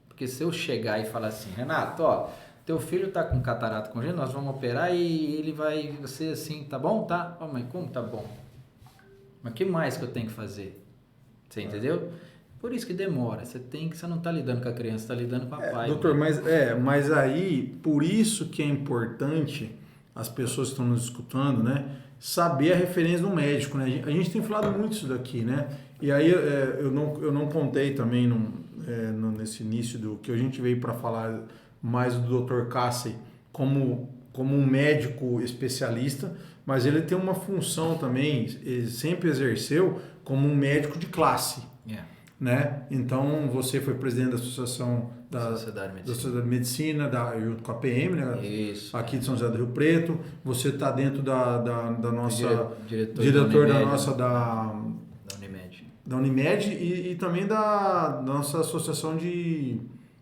Porque se eu chegar e falar assim, Renato, ó, teu filho tá com catarata congênita, nós vamos operar e ele vai ser assim, tá bom? Tá? Oh, mas como tá bom? Mas o que mais que eu tenho que fazer? Você entendeu? Por isso que demora. Você não tá lidando com a criança, tá lidando com a pai. Doutor, mas aí, por isso que é importante as pessoas que estão nos escutando, né, saber a referência do médico, né? A gente tem falado muito isso daqui, né? E aí eu não contei também nesse início do que a gente veio para falar mais do Dr. Cassey como um médico especialista, mas ele tem uma função também, ele sempre exerceu como um médico de classe. Né? Então você foi presidente da Associação da Sociedade de Medicina, junto com a PM, né? Isso. Aqui de São José do Rio Preto. Você está dentro da nossa diretor da nossa da Unimed. Da Unimed e também da nossa associação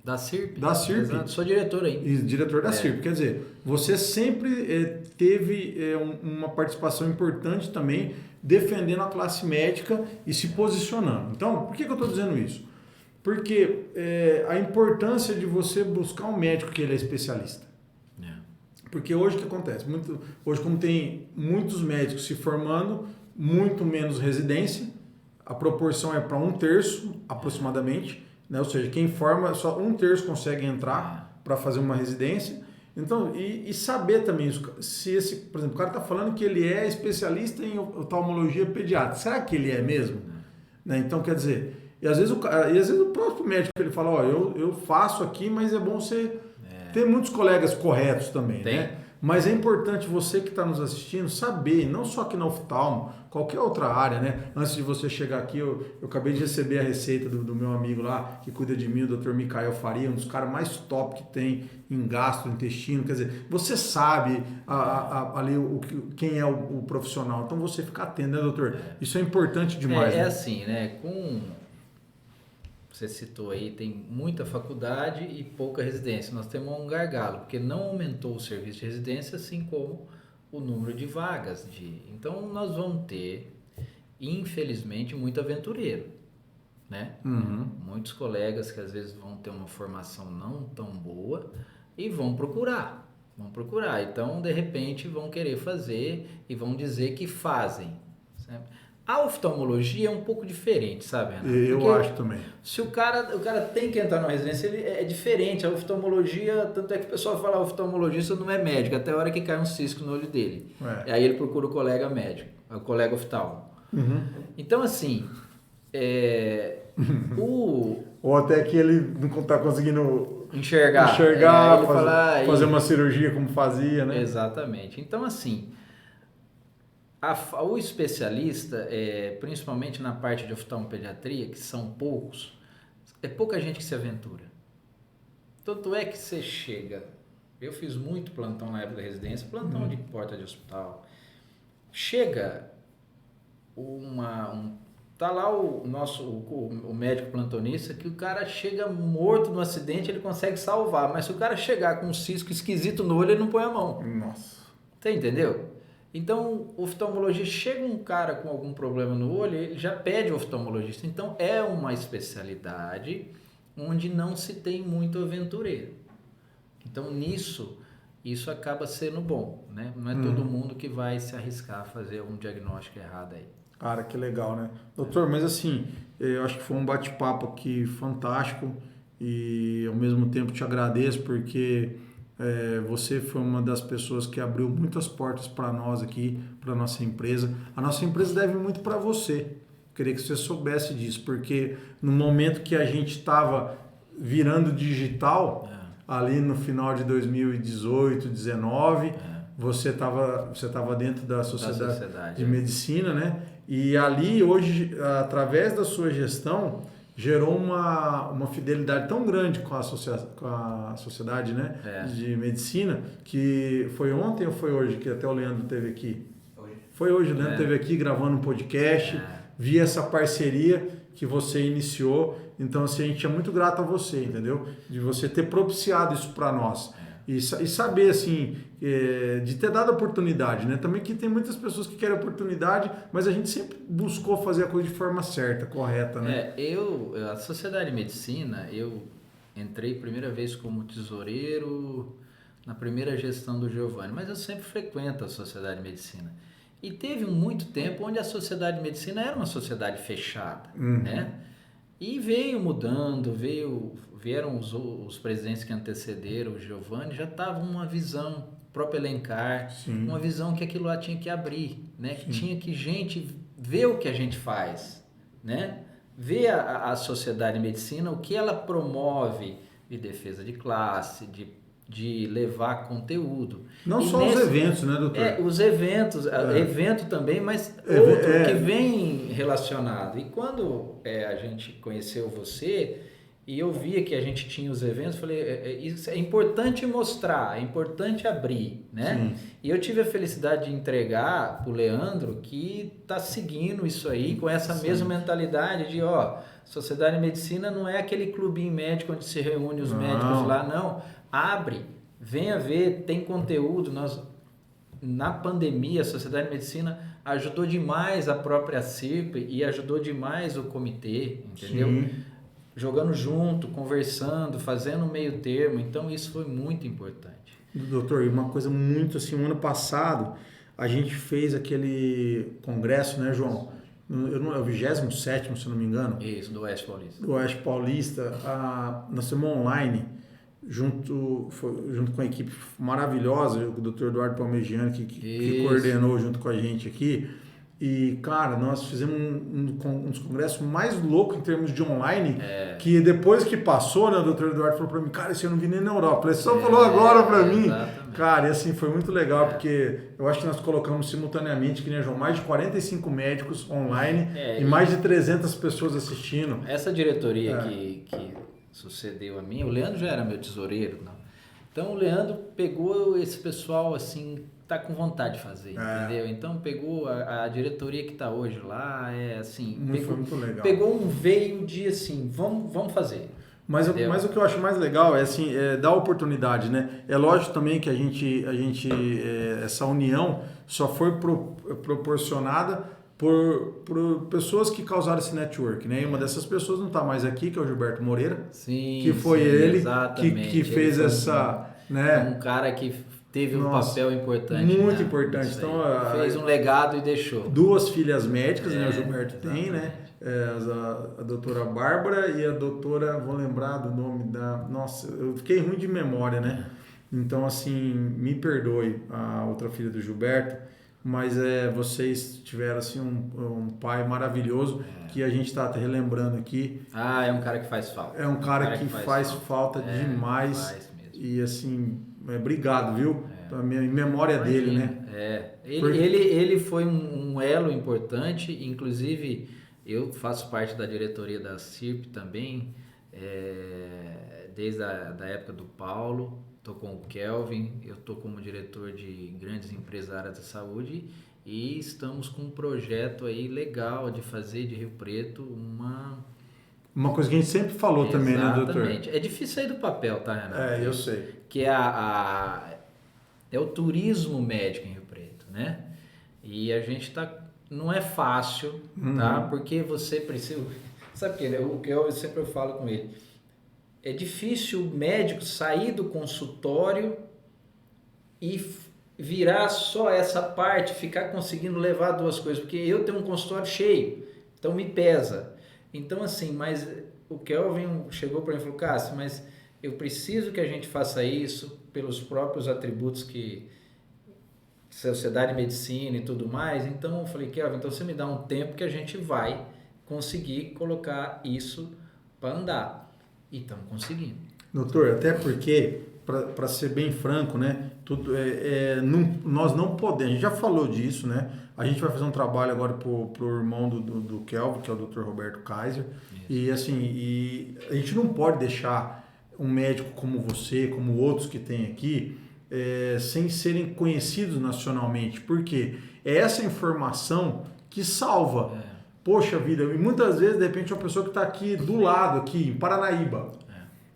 da CIRP. Da CIRP. Exato. Sou diretor aí. E diretor da CIRP. Quer dizer, você sempre teve uma participação importante também defendendo a classe médica e se posicionando. Então, por que eu estou dizendo isso? Porque a importância de você buscar um médico que ele é especialista. Porque hoje o que acontece? Hoje, como tem muitos médicos se formando, muito menos residência, a proporção é para 1/3 aproximadamente, né? Ou seja, quem forma, só 1/3 consegue entrar para fazer uma residência. Então, e saber também, se por exemplo, o cara está falando que ele é especialista em oftalmologia pediátrica, será que ele é mesmo? Né? Então, quer dizer, e às vezes o próprio médico ele fala, ó, eu faço aqui, mas é bom você ter muitos colegas corretos também, né? Mas é importante você que está nos assistindo saber, não só aqui na oftalmo, qualquer outra área, né? Antes de você chegar aqui, eu acabei de receber a receita do meu amigo lá, que cuida de mim, o Dr. Micael Faria, um dos caras mais top que tem em gastrointestino. Quer dizer, você sabe ali quem é o profissional, então você fica atento, né, doutor? Isso é importante demais. Né? Assim, né? Você citou aí, tem muita faculdade e pouca residência. Nós temos um gargalo, porque não aumentou o serviço de residência, assim como o número de vagas. Então, nós vamos ter, infelizmente, muito aventureiro. Né? Uhum. Muitos colegas que às vezes vão ter uma formação não tão boa e vão procurar. Então, de repente, vão querer fazer e vão dizer que fazem. Certo? A oftalmologia é um pouco diferente, sabe, Renato? Eu acho também. Se o cara tem que entrar numa residência, ele é diferente. A oftalmologia, tanto é que o pessoal fala oftalmologista não é médico, até a hora que cai um cisco no olho dele. E aí ele procura o colega médico, o colega oftalmo. Uhum. Então, assim, Ou até que ele não está conseguindo enxergar fazer uma cirurgia como fazia, né? Exatamente. Então, assim, o especialista, principalmente na parte de oftalmopediatria, que são poucos, é pouca gente que se aventura. Tanto é que você chega... Eu fiz muito plantão na época da residência, plantão de porta de hospital. Chega tá lá o médico plantonista, que o cara chega morto no acidente, ele consegue salvar. Mas se o cara chegar com um cisco esquisito no olho, ele não põe a mão. Nossa. Você entendeu? Então, oftalmologista, chega um cara com algum problema no olho, ele já pede o oftalmologista. Então, é uma especialidade onde não se tem muito aventureiro. Então, isso acaba sendo bom, né? Não é todo mundo que vai se arriscar a fazer um diagnóstico errado aí. Cara, que legal, né? Doutor, mas assim, eu acho que foi um bate-papo aqui fantástico e ao mesmo tempo te agradeço porque... você foi uma das pessoas que abriu muitas portas para nós aqui, para nossa empresa. A nossa empresa deve muito para você, Queria que você soubesse disso, porque no momento que a gente estava virando digital, ali no final de 2018, 2019, você estava dentro da sociedade de medicina, né? E ali, hoje, através da sua gestão, gerou uma fidelidade tão grande com a sociedade, né? De medicina, que foi ontem ou foi hoje que até o Leandro esteve aqui? Foi hoje, o Leandro esteve aqui gravando um podcast, vi essa parceria que você iniciou. Então, assim, a gente é muito grato a você, entendeu? De você ter propiciado isso para nós. E saber, assim, de ter dado oportunidade, né? Também que tem muitas pessoas que querem oportunidade, mas a gente sempre buscou fazer a coisa de forma certa, correta, né? A Sociedade de Medicina, eu entrei primeira vez como tesoureiro na primeira gestão do Giovanni, mas eu sempre frequento a Sociedade de Medicina. E teve muito tempo onde a Sociedade de Medicina era uma sociedade fechada, né? E veio mudando, vieram os presidentes que antecederam o Giovanni, já estava uma visão, o próprio Elencar, uma visão que aquilo lá tinha que abrir, né? Que tinha que gente ver o que a gente faz, né? Ver a Sociedade de Medicina, o que ela promove de defesa de classe, de levar conteúdo. Não e só os eventos, né, doutor? Os eventos, evento também, mas outro que vem relacionado. E quando a gente conheceu você e eu via que a gente tinha os eventos, falei, isso é importante mostrar, é importante abrir, né? Sim. E eu tive a felicidade de entregar para o Leandro que está seguindo isso aí, com essa mesma mentalidade de, Sociedade de Medicina não é aquele clubinho médico onde se reúne os médicos lá, não. Abre, venha ver, tem conteúdo. Na pandemia, a Sociedade de Medicina ajudou demais a própria CIRP e ajudou demais o comitê, entendeu? Sim. Jogando junto, conversando, fazendo um meio termo. Então, isso foi muito importante. Doutor, e uma coisa muito assim, no ano passado, a gente fez aquele congresso, né, João? É o 27º, se não me engano. Isso, do Oeste Paulista. Do Oeste Paulista. Nós temos online, junto com a equipe maravilhosa, o Dr. Eduardo Palmegiani, que coordenou junto com a gente aqui. E, cara, nós fizemos um dos congressos mais loucos em termos de online, que depois que passou, né, o Dr. Eduardo falou pra mim, cara, esse eu não vi nem na Europa. Ele só falou agora pra mim. Exatamente. Cara, e assim, foi muito legal, porque eu acho que nós colocamos simultaneamente, que nem João, mais de 45 médicos online e mais de 300 pessoas assistindo. Essa diretoria que sucedeu a mim, o Leandro já era meu tesoureiro, não. Então o Leandro pegou esse pessoal assim, tá com vontade de fazer, entendeu? Então pegou a diretoria que tá hoje lá, assim, foi muito legal. Pegou veio de assim, vamos fazer. Mas o que eu acho mais legal é assim, dar oportunidade, né? É lógico também que a gente essa união só foi proporcionada por pessoas que causaram esse network, né? E uma dessas pessoas não está mais aqui, que é o Gilberto Moreira, que foi ele que fez essa, né? Um cara que teve um papel importante. Muito importante. Então, fez um legado e deixou. 2 filhas médicas, né? O Gilberto tem, né? A doutora Bárbara e a doutora, vou lembrar do nome da... Nossa, eu fiquei ruim de memória, né? Então, assim, me perdoe a outra filha do Gilberto, mas vocês tiveram assim um pai maravilhoso que a gente está relembrando aqui. É um cara que faz falta. É um cara que faz falta demais. Faz mesmo. E assim, obrigado, viu? A minha memória dele, né? Ele foi um elo importante, inclusive eu faço parte da diretoria da CIRP também, desde da época do Paulo. Estou com o Kelvin, eu estou como diretor de grandes empresárias da saúde e estamos com um projeto aí legal de fazer de Rio Preto uma coisa que a gente sempre falou também, né, doutor? Exatamente. É difícil sair do papel, tá, Renato? Eu sei. Que é o turismo médico em Rio Preto, né? E a gente não é fácil, tá? Porque você precisa... Sabe o que? O Kelvin, sempre eu falo com ele. É difícil o médico sair do consultório e virar só essa parte, ficar conseguindo levar 2 coisas, porque eu tenho um consultório cheio, então me pesa. Então assim, mas o Kelvin chegou para mim e falou, Cássio, mas eu preciso que a gente faça isso pelos próprios atributos que Sociedade de Medicina e tudo mais. Então eu falei, Kelvin, então você me dá um tempo que a gente vai conseguir colocar isso para andar. E estamos conseguindo. Doutor, até porque, para ser bem franco, né, nós não podemos, a gente já falou disso, né? A gente vai fazer um trabalho agora pro irmão do Kelvin, que é o Dr. Roberto Kaiser, e assim, a gente não pode deixar um médico como você, como outros que tem aqui, sem serem conhecidos nacionalmente, porque é essa informação que salva. Poxa vida, e muitas vezes, de repente, uma pessoa que está aqui do lado, aqui em Paranaíba,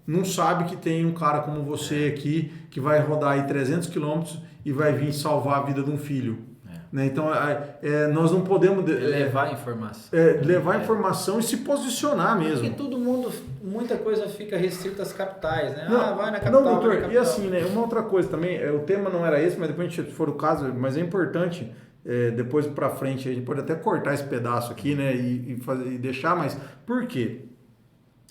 não sabe que tem um cara como você aqui que vai rodar aí 300 quilômetros e vai vir salvar a vida de um filho. Né? Então, nós não podemos... levar informação. Levar informação e se posicionar mesmo. Porque todo mundo, muita coisa fica restrita às capitais, né? Não, vai na capital, não, doutor, vai na capital. E assim, né, uma outra coisa também, o tema não era esse, mas depois a gente, se for o caso, mas é importante, depois para frente, a gente pode até cortar esse pedaço aqui, né, e deixar, mas por quê?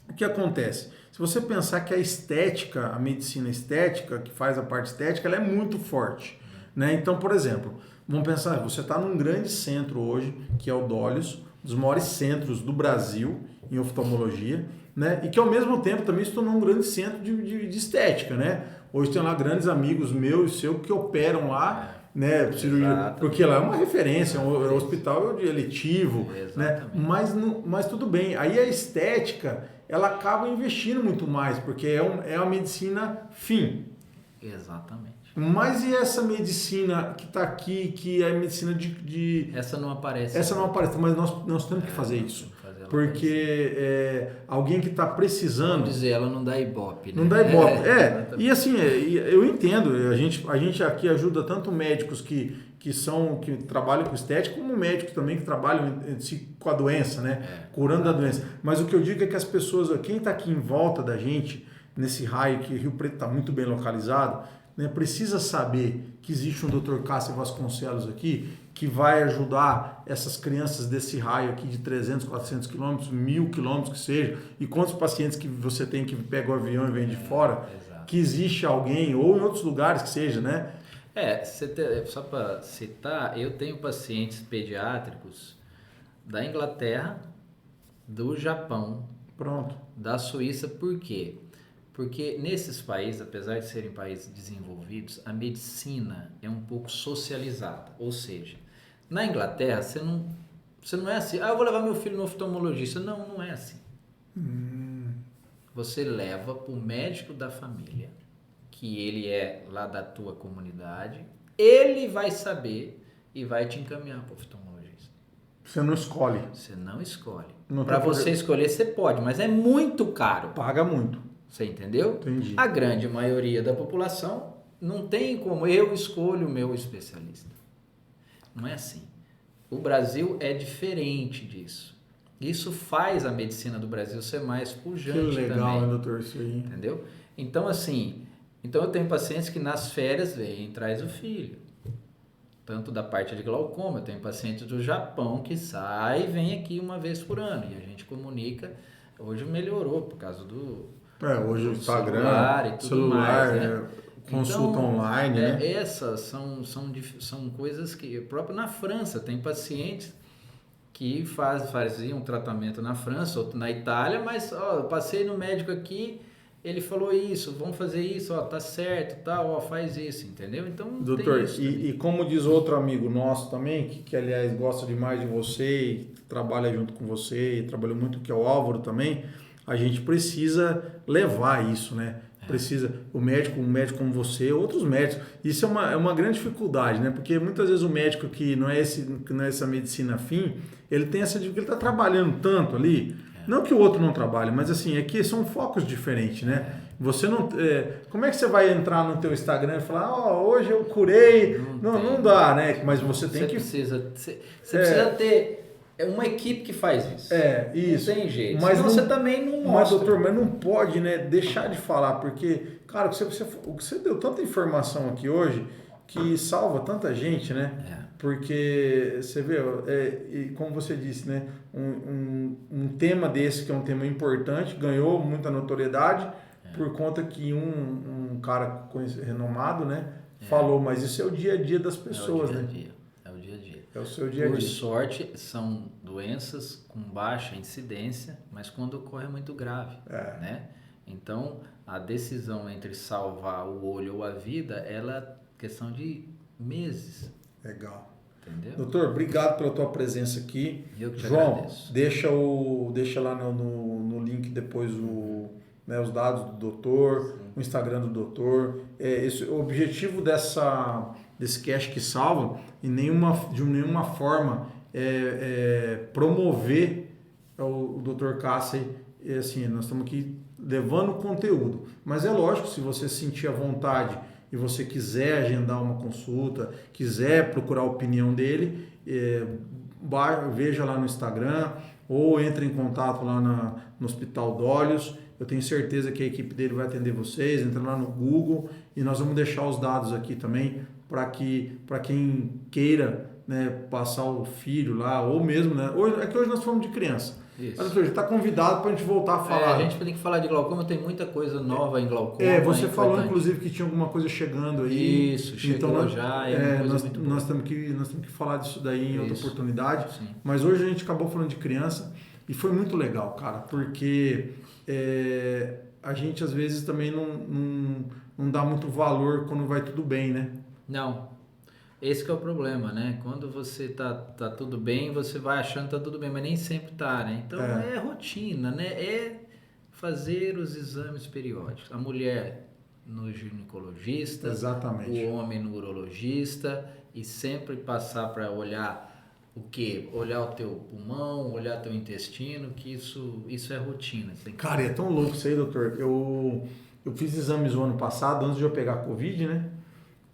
O que acontece? Se você pensar que a estética, a medicina estética, que faz a parte estética, ela é muito forte, né? Então, por exemplo, vamos pensar, você está num grande centro hoje, que é o Dólios, dos maiores centros do Brasil em oftalmologia, né? E que ao mesmo tempo também se tornou um grande centro de estética, né? Hoje tem lá grandes amigos meus e seus que operam lá, né? Cirurgia, porque lá é uma referência, é um hospital eletivo, né? Mas tudo bem. Aí a estética, ela acaba investindo muito mais, porque é a medicina fim. Exatamente. Mas e essa medicina que está aqui, que é a medicina de... Essa não aparece. Essa não aparece, mas nós temos que fazer isso. Porque alguém que está precisando... Vamos dizer, ela não dá ibope, né? Não dá ibope. E assim, eu entendo, a gente aqui ajuda tanto médicos que trabalham com estética, como médicos também que trabalham com a doença, né? Curando a doença. Mas o que eu digo é que as pessoas, quem está aqui em volta da gente, nesse raio que Rio Preto está muito bem localizado, né, precisa saber que existe um Dr. Cássio Vasconcelos aqui que vai ajudar essas crianças desse raio aqui de 300, 400 quilômetros, 1000 quilômetros que seja, e quantos pacientes que você tem que pega o avião e vem de fora, que existe alguém, ou em outros lugares que seja, né? Só para citar, eu tenho pacientes pediátricos da Inglaterra, do Japão, da Suíça, por quê? Porque nesses países, apesar de serem países desenvolvidos, a medicina é um pouco socializada. Ou seja, na Inglaterra, você não é assim, eu vou levar meu filho no oftalmologista. Não é assim. Você leva para o médico da família, que ele é lá da tua comunidade, ele vai saber e vai te encaminhar para o oftalmologista. Você não escolhe. Você não escolhe. Para você escolher, você pode, mas é muito caro. Paga muito. Você entendeu? Entendi. A grande maioria da população não tem como eu escolho o meu especialista. Não é assim. O Brasil é diferente disso. Isso faz a medicina do Brasil ser mais pujante também. Que legal, hein, doutor, isso aí. Entendeu? Então, assim, eu tenho pacientes que nas férias vêm e traz o filho. Tanto da parte de glaucoma, eu tenho pacientes do Japão que sai e vem aqui uma vez por ano. E a gente comunica. Hoje melhorou por causa do... hoje o Instagram, celular e tudo mais, né? Consulta online, né? Essas são coisas que, próprio na França, tem pacientes que faziam tratamento na França ou na Itália, mas eu passei no médico aqui, ele falou isso, vamos fazer isso, tá certo, tal, faz isso, entendeu? Então, doutor, tem isso e como diz outro amigo nosso também, que aliás gosta demais de você e trabalha junto com você e trabalhou muito, que é o Álvaro também, a gente precisa levar isso, né? Precisa, um médico como você, outros médicos. Isso é uma grande dificuldade, né? Porque muitas vezes o médico que não é essa medicina fim, ele tem essa dificuldade, ele está trabalhando tanto ali, não que o outro não trabalhe, mas assim, é que são focos diferentes, né? Você não... como é que você vai entrar no teu Instagram e falar, hoje eu curei? Não dá, né? Mas você tem que... Você precisa ter... É uma equipe que faz isso. Isso. Não tem jeito. Mas você também não mostra. Mas, doutor, mas não pode, né, deixar de falar, porque, cara, você deu tanta informação aqui hoje que salva tanta gente, né? Porque, você vê, e como você disse, né, um tema desse, que é um tema importante, ganhou muita notoriedade por conta que um cara renomado, né, falou, mas isso é o dia a dia das pessoas, né? É o o dia a dia. É o seu dia a Por dia. sorte, são doenças com baixa incidência, mas quando ocorre é muito grave, né? Então, a decisão entre salvar o olho ou a vida, ela é questão de meses. Legal. Entendeu? Doutor, obrigado pela tua presença aqui. Eu que te João, agradeço. deixa lá no link depois os dados do doutor, o Instagram do doutor. O objetivo desse Cash que Salva, de nenhuma forma promover o Dr. Cassey. Assim, nós estamos aqui levando conteúdo. Mas é lógico, se você sentir a vontade e você quiser agendar uma consulta, quiser procurar a opinião dele, veja lá no Instagram ou entre em contato lá no Hospital Dólios. Eu tenho certeza que a equipe dele vai atender vocês. Entra lá no Google e nós vamos deixar os dados aqui também para quem queira, né, passar o filho lá, ou mesmo, né? Hoje nós falamos de criança. Isso. Mas, doutor, já está convidado para a gente voltar a falar. A gente tem que falar de glaucoma, tem muita coisa nova em glaucoma. Você falou, inclusive, que tinha alguma coisa chegando aí. Isso, chegou então, já. Nós temos que falar disso daí em outra oportunidade. Sim. Mas hoje a gente acabou falando de criança e foi muito legal, cara, porque a gente às vezes também não dá muito valor quando vai tudo bem, né? Não. Esse que é o problema, né? Quando você tá tudo bem, você vai achando que tá tudo bem, mas nem sempre tá, né? Então é rotina, né? É fazer os exames periódicos. A mulher no ginecologista, exatamente, o homem no urologista, e sempre passar para olhar o quê? Olhar o teu pulmão, olhar teu intestino, que isso é rotina. Cara, é tão louco isso aí, doutor. Eu fiz exames o ano passado, antes de eu pegar Covid, né?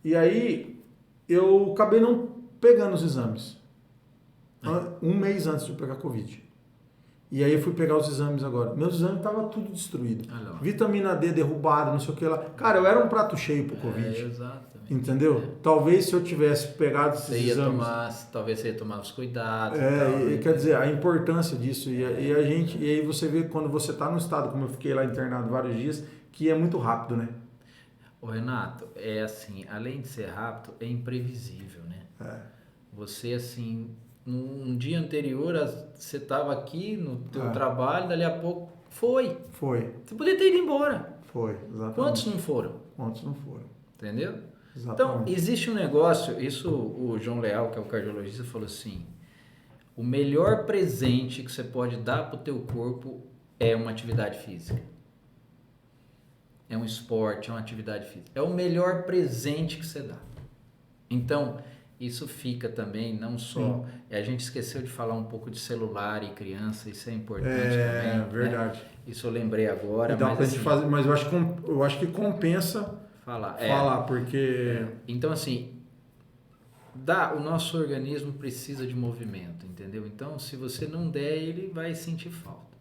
E aí eu acabei não pegando os exames. Um mês antes de eu pegar Covid. E aí eu fui pegar os exames agora. Meus exames estavam tudo destruído. Vitamina D derrubada, não sei o que lá. Cara, eu era um prato cheio pro Covid. Exatamente. Entendeu? Talvez se eu tivesse pegado esses exames... Talvez você ia tomar os cuidados. Quer dizer, a importância disso. E aí você vê quando você está no estado, como eu fiquei lá internado vários dias, que é muito rápido, né? Ô Renato, assim, além de ser rápido, é imprevisível, né? Você, assim, um dia anterior, você estava aqui no teu trabalho, dali a pouco, foi. Você podia ter ido embora. Foi, exatamente. Quantos não foram? Entendeu? Exatamente. Então, existe um negócio, isso o João Leal, que é o cardiologista, falou assim, o melhor presente que você pode dar para o teu corpo é uma atividade física. É um esporte, é uma atividade física. É o melhor presente que você dá. Então, isso fica também, não só... A gente esqueceu de falar um pouco de celular e criança, isso é importante também. É verdade. Né? Isso eu lembrei agora. Então, mas, mas eu acho que compensa falar porque... Então, assim, o nosso organismo precisa de movimento, entendeu? Então, se você não der, ele vai sentir falta.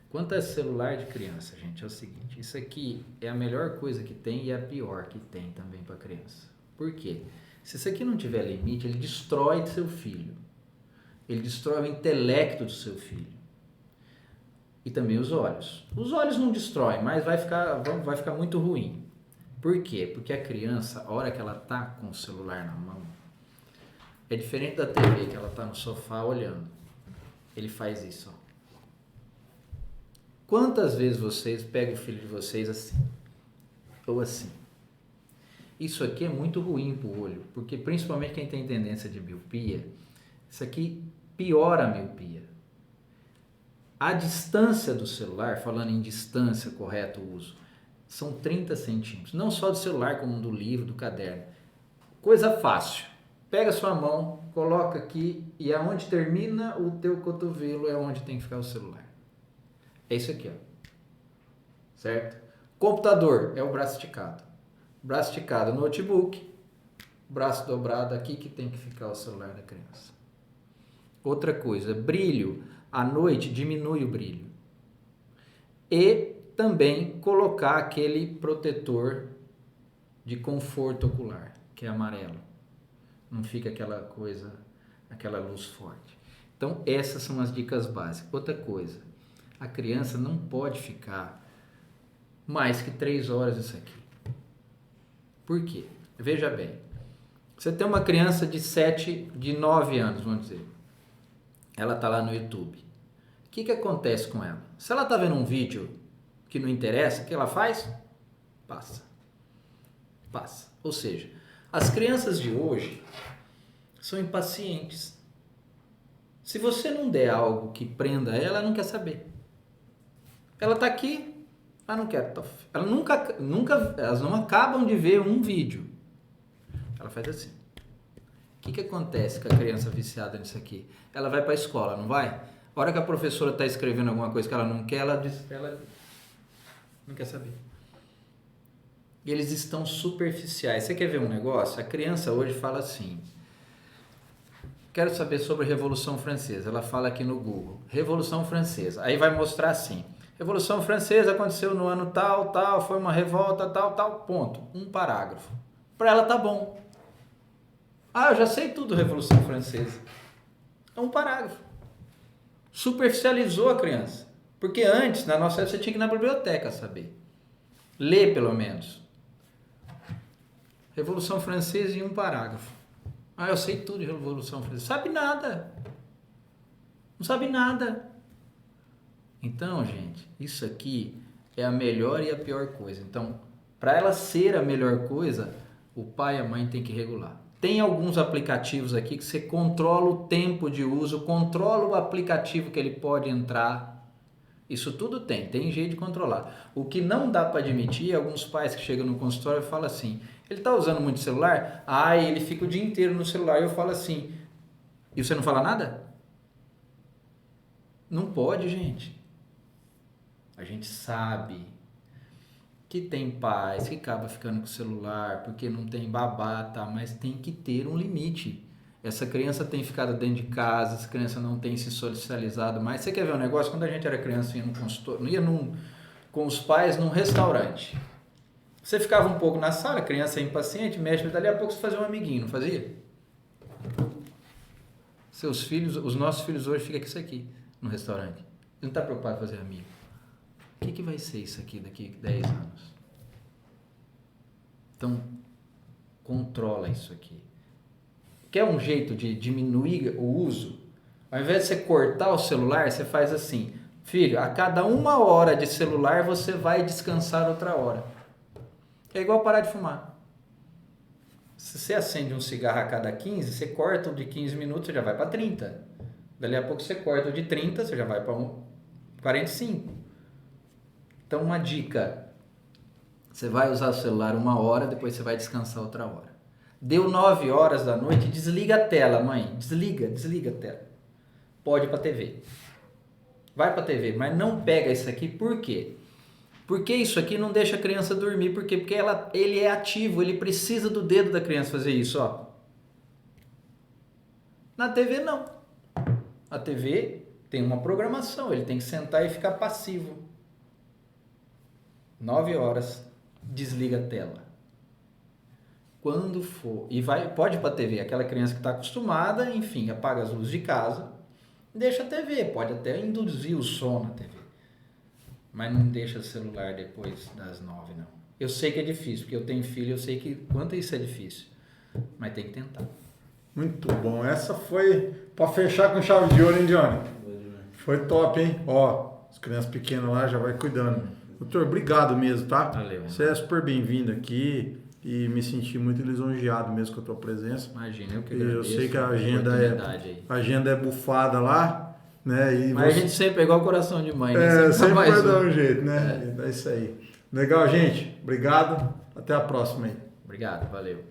Quanto a celular de criança, gente, é o seguinte, isso aqui é a melhor coisa que tem e é a pior que tem também para criança. Por quê? Se isso aqui não tiver limite, ele destrói seu filho. Ele destrói o intelecto do seu filho. E também os olhos. Os olhos não destroem, mas vai ficar muito ruim. Por quê? Porque a criança, a hora que ela tá com o celular na mão, é diferente da TV, que ela tá no sofá olhando. Ele faz isso, ó. Quantas vezes vocês pegam o filho de vocês assim? Ou assim? Isso aqui é muito ruim para o olho, porque principalmente quem tem tendência de miopia, isso aqui piora a miopia. A distância do celular, falando em distância, correto uso, são 30 centímetros. Não só do celular, como do livro, do caderno. Coisa fácil. Pega a sua mão, coloca aqui e aonde termina o teu cotovelo é onde tem que ficar o celular. É isso aqui, ó. Certo? Computador é o braço esticado. Braço esticado, notebook. Braço dobrado aqui que tem que ficar o celular da criança. Outra coisa, brilho. À noite diminui o brilho. E também colocar aquele protetor de conforto ocular, que é amarelo. Não fica aquela coisa, aquela luz forte. Então, essas são as dicas básicas. Outra coisa, a criança não pode ficar mais que 3 horas isso aqui. Por quê? Veja bem, Você tem uma criança de 9 anos, vamos dizer. Ela está lá no YouTube. O que acontece com ela? Se ela está vendo um vídeo que não interessa, o que ela faz? Passa. Ou seja, as crianças de hoje são impacientes. Se você não der algo que prenda ela não quer saber. Ela está aqui, ela não quer. Elas não acabam de ver um vídeo. Ela faz assim. O que acontece com a criança viciada nisso aqui? Ela vai para a escola, não vai? A hora que a professora está escrevendo alguma coisa que ela não quer, ela não quer saber. E eles estão superficiais. Você quer ver um negócio? A criança hoje fala assim, quero saber sobre a Revolução Francesa. Ela fala aqui no Google, Revolução Francesa. Aí vai mostrar assim, Revolução Francesa aconteceu no ano tal, foi uma revolta, tal, ponto. Um parágrafo. Para ela tá bom. Eu já sei tudo Revolução Francesa. É um parágrafo. Superficializou a criança. Porque antes, na nossa época, você tinha que ir na biblioteca saber. Ler, pelo menos. Revolução Francesa em um parágrafo. Eu sei tudo de Revolução Francesa. Sabe nada. Não sabe nada. Então, gente, isso aqui é a melhor e a pior coisa. Então, para ela ser a melhor coisa, o pai e a mãe têm que regular. Tem alguns aplicativos aqui que você controla o tempo de uso, controla o aplicativo que ele pode entrar. Isso tudo tem jeito de controlar. O que não dá para admitir, alguns pais que chegam no consultório e falam assim, ele está usando muito celular? Ele fica o dia inteiro no celular. Eu falo assim, e você não fala nada? Não pode, gente. A gente sabe que tem pais que acabam ficando com o celular porque não tem babá, tá? Mas tem que ter um limite. Essa criança tem ficado dentro de casa, essa criança não tem se socializado mais. Você quer ver um negócio? Quando a gente era criança, ia no consultório, com os pais num restaurante. Você ficava um pouco na sala, a criança é impaciente, mexe, mas dali a pouco você fazia um amiguinho, não fazia? Seus filhos, os nossos filhos hoje ficam com isso aqui, no restaurante. Ele não está preocupado em fazer amigo. O que vai ser isso aqui daqui a 10 anos? Então, controla isso aqui. Quer um jeito de diminuir o uso? Ao invés de você cortar o celular, você faz assim. Filho, a cada 1 hora de celular, você vai descansar outra hora. É igual parar de fumar. Se você acende um cigarro a cada 15, você corta o de 15 minutos, você já vai para 30. Dali a pouco você corta o de 30, você já vai para 45. Então, uma dica, você vai usar o celular 1 hora, depois você vai descansar outra hora. Deu 9 horas da noite, desliga a tela, mãe, desliga a tela. Pode ir para a TV. Vai para a TV, mas não pega isso aqui, por quê? Porque isso aqui não deixa a criança dormir, por quê? Porque ele é ativo, ele precisa do dedo da criança fazer isso, ó. Na TV não. A TV tem uma programação, ele tem que sentar e ficar passivo. 9 horas, desliga a tela. Quando for, pode ir para a TV, aquela criança que está acostumada, enfim, apaga as luzes de casa, deixa a TV, pode até induzir o som na TV, mas não deixa o celular depois das 9, não. Eu sei que é difícil, porque eu tenho filho, eu sei que quanto isso é difícil, mas tem que tentar. Muito bom, essa foi para fechar com chave de ouro, hein, Johnny? Foi top, hein? As crianças pequenas lá já vai cuidando. Doutor, obrigado mesmo, tá? Valeu. Você é super bem-vindo aqui e me senti muito lisonjeado mesmo com a tua presença. Imagina, eu que agradeço. Eu sei que a agenda é bufada lá, né? Mas a gente sempre é igual o coração de mãe, né? Sempre vai dar um jeito, né? É isso aí. Legal, gente. Obrigado. Até a próxima aí. Obrigado, valeu.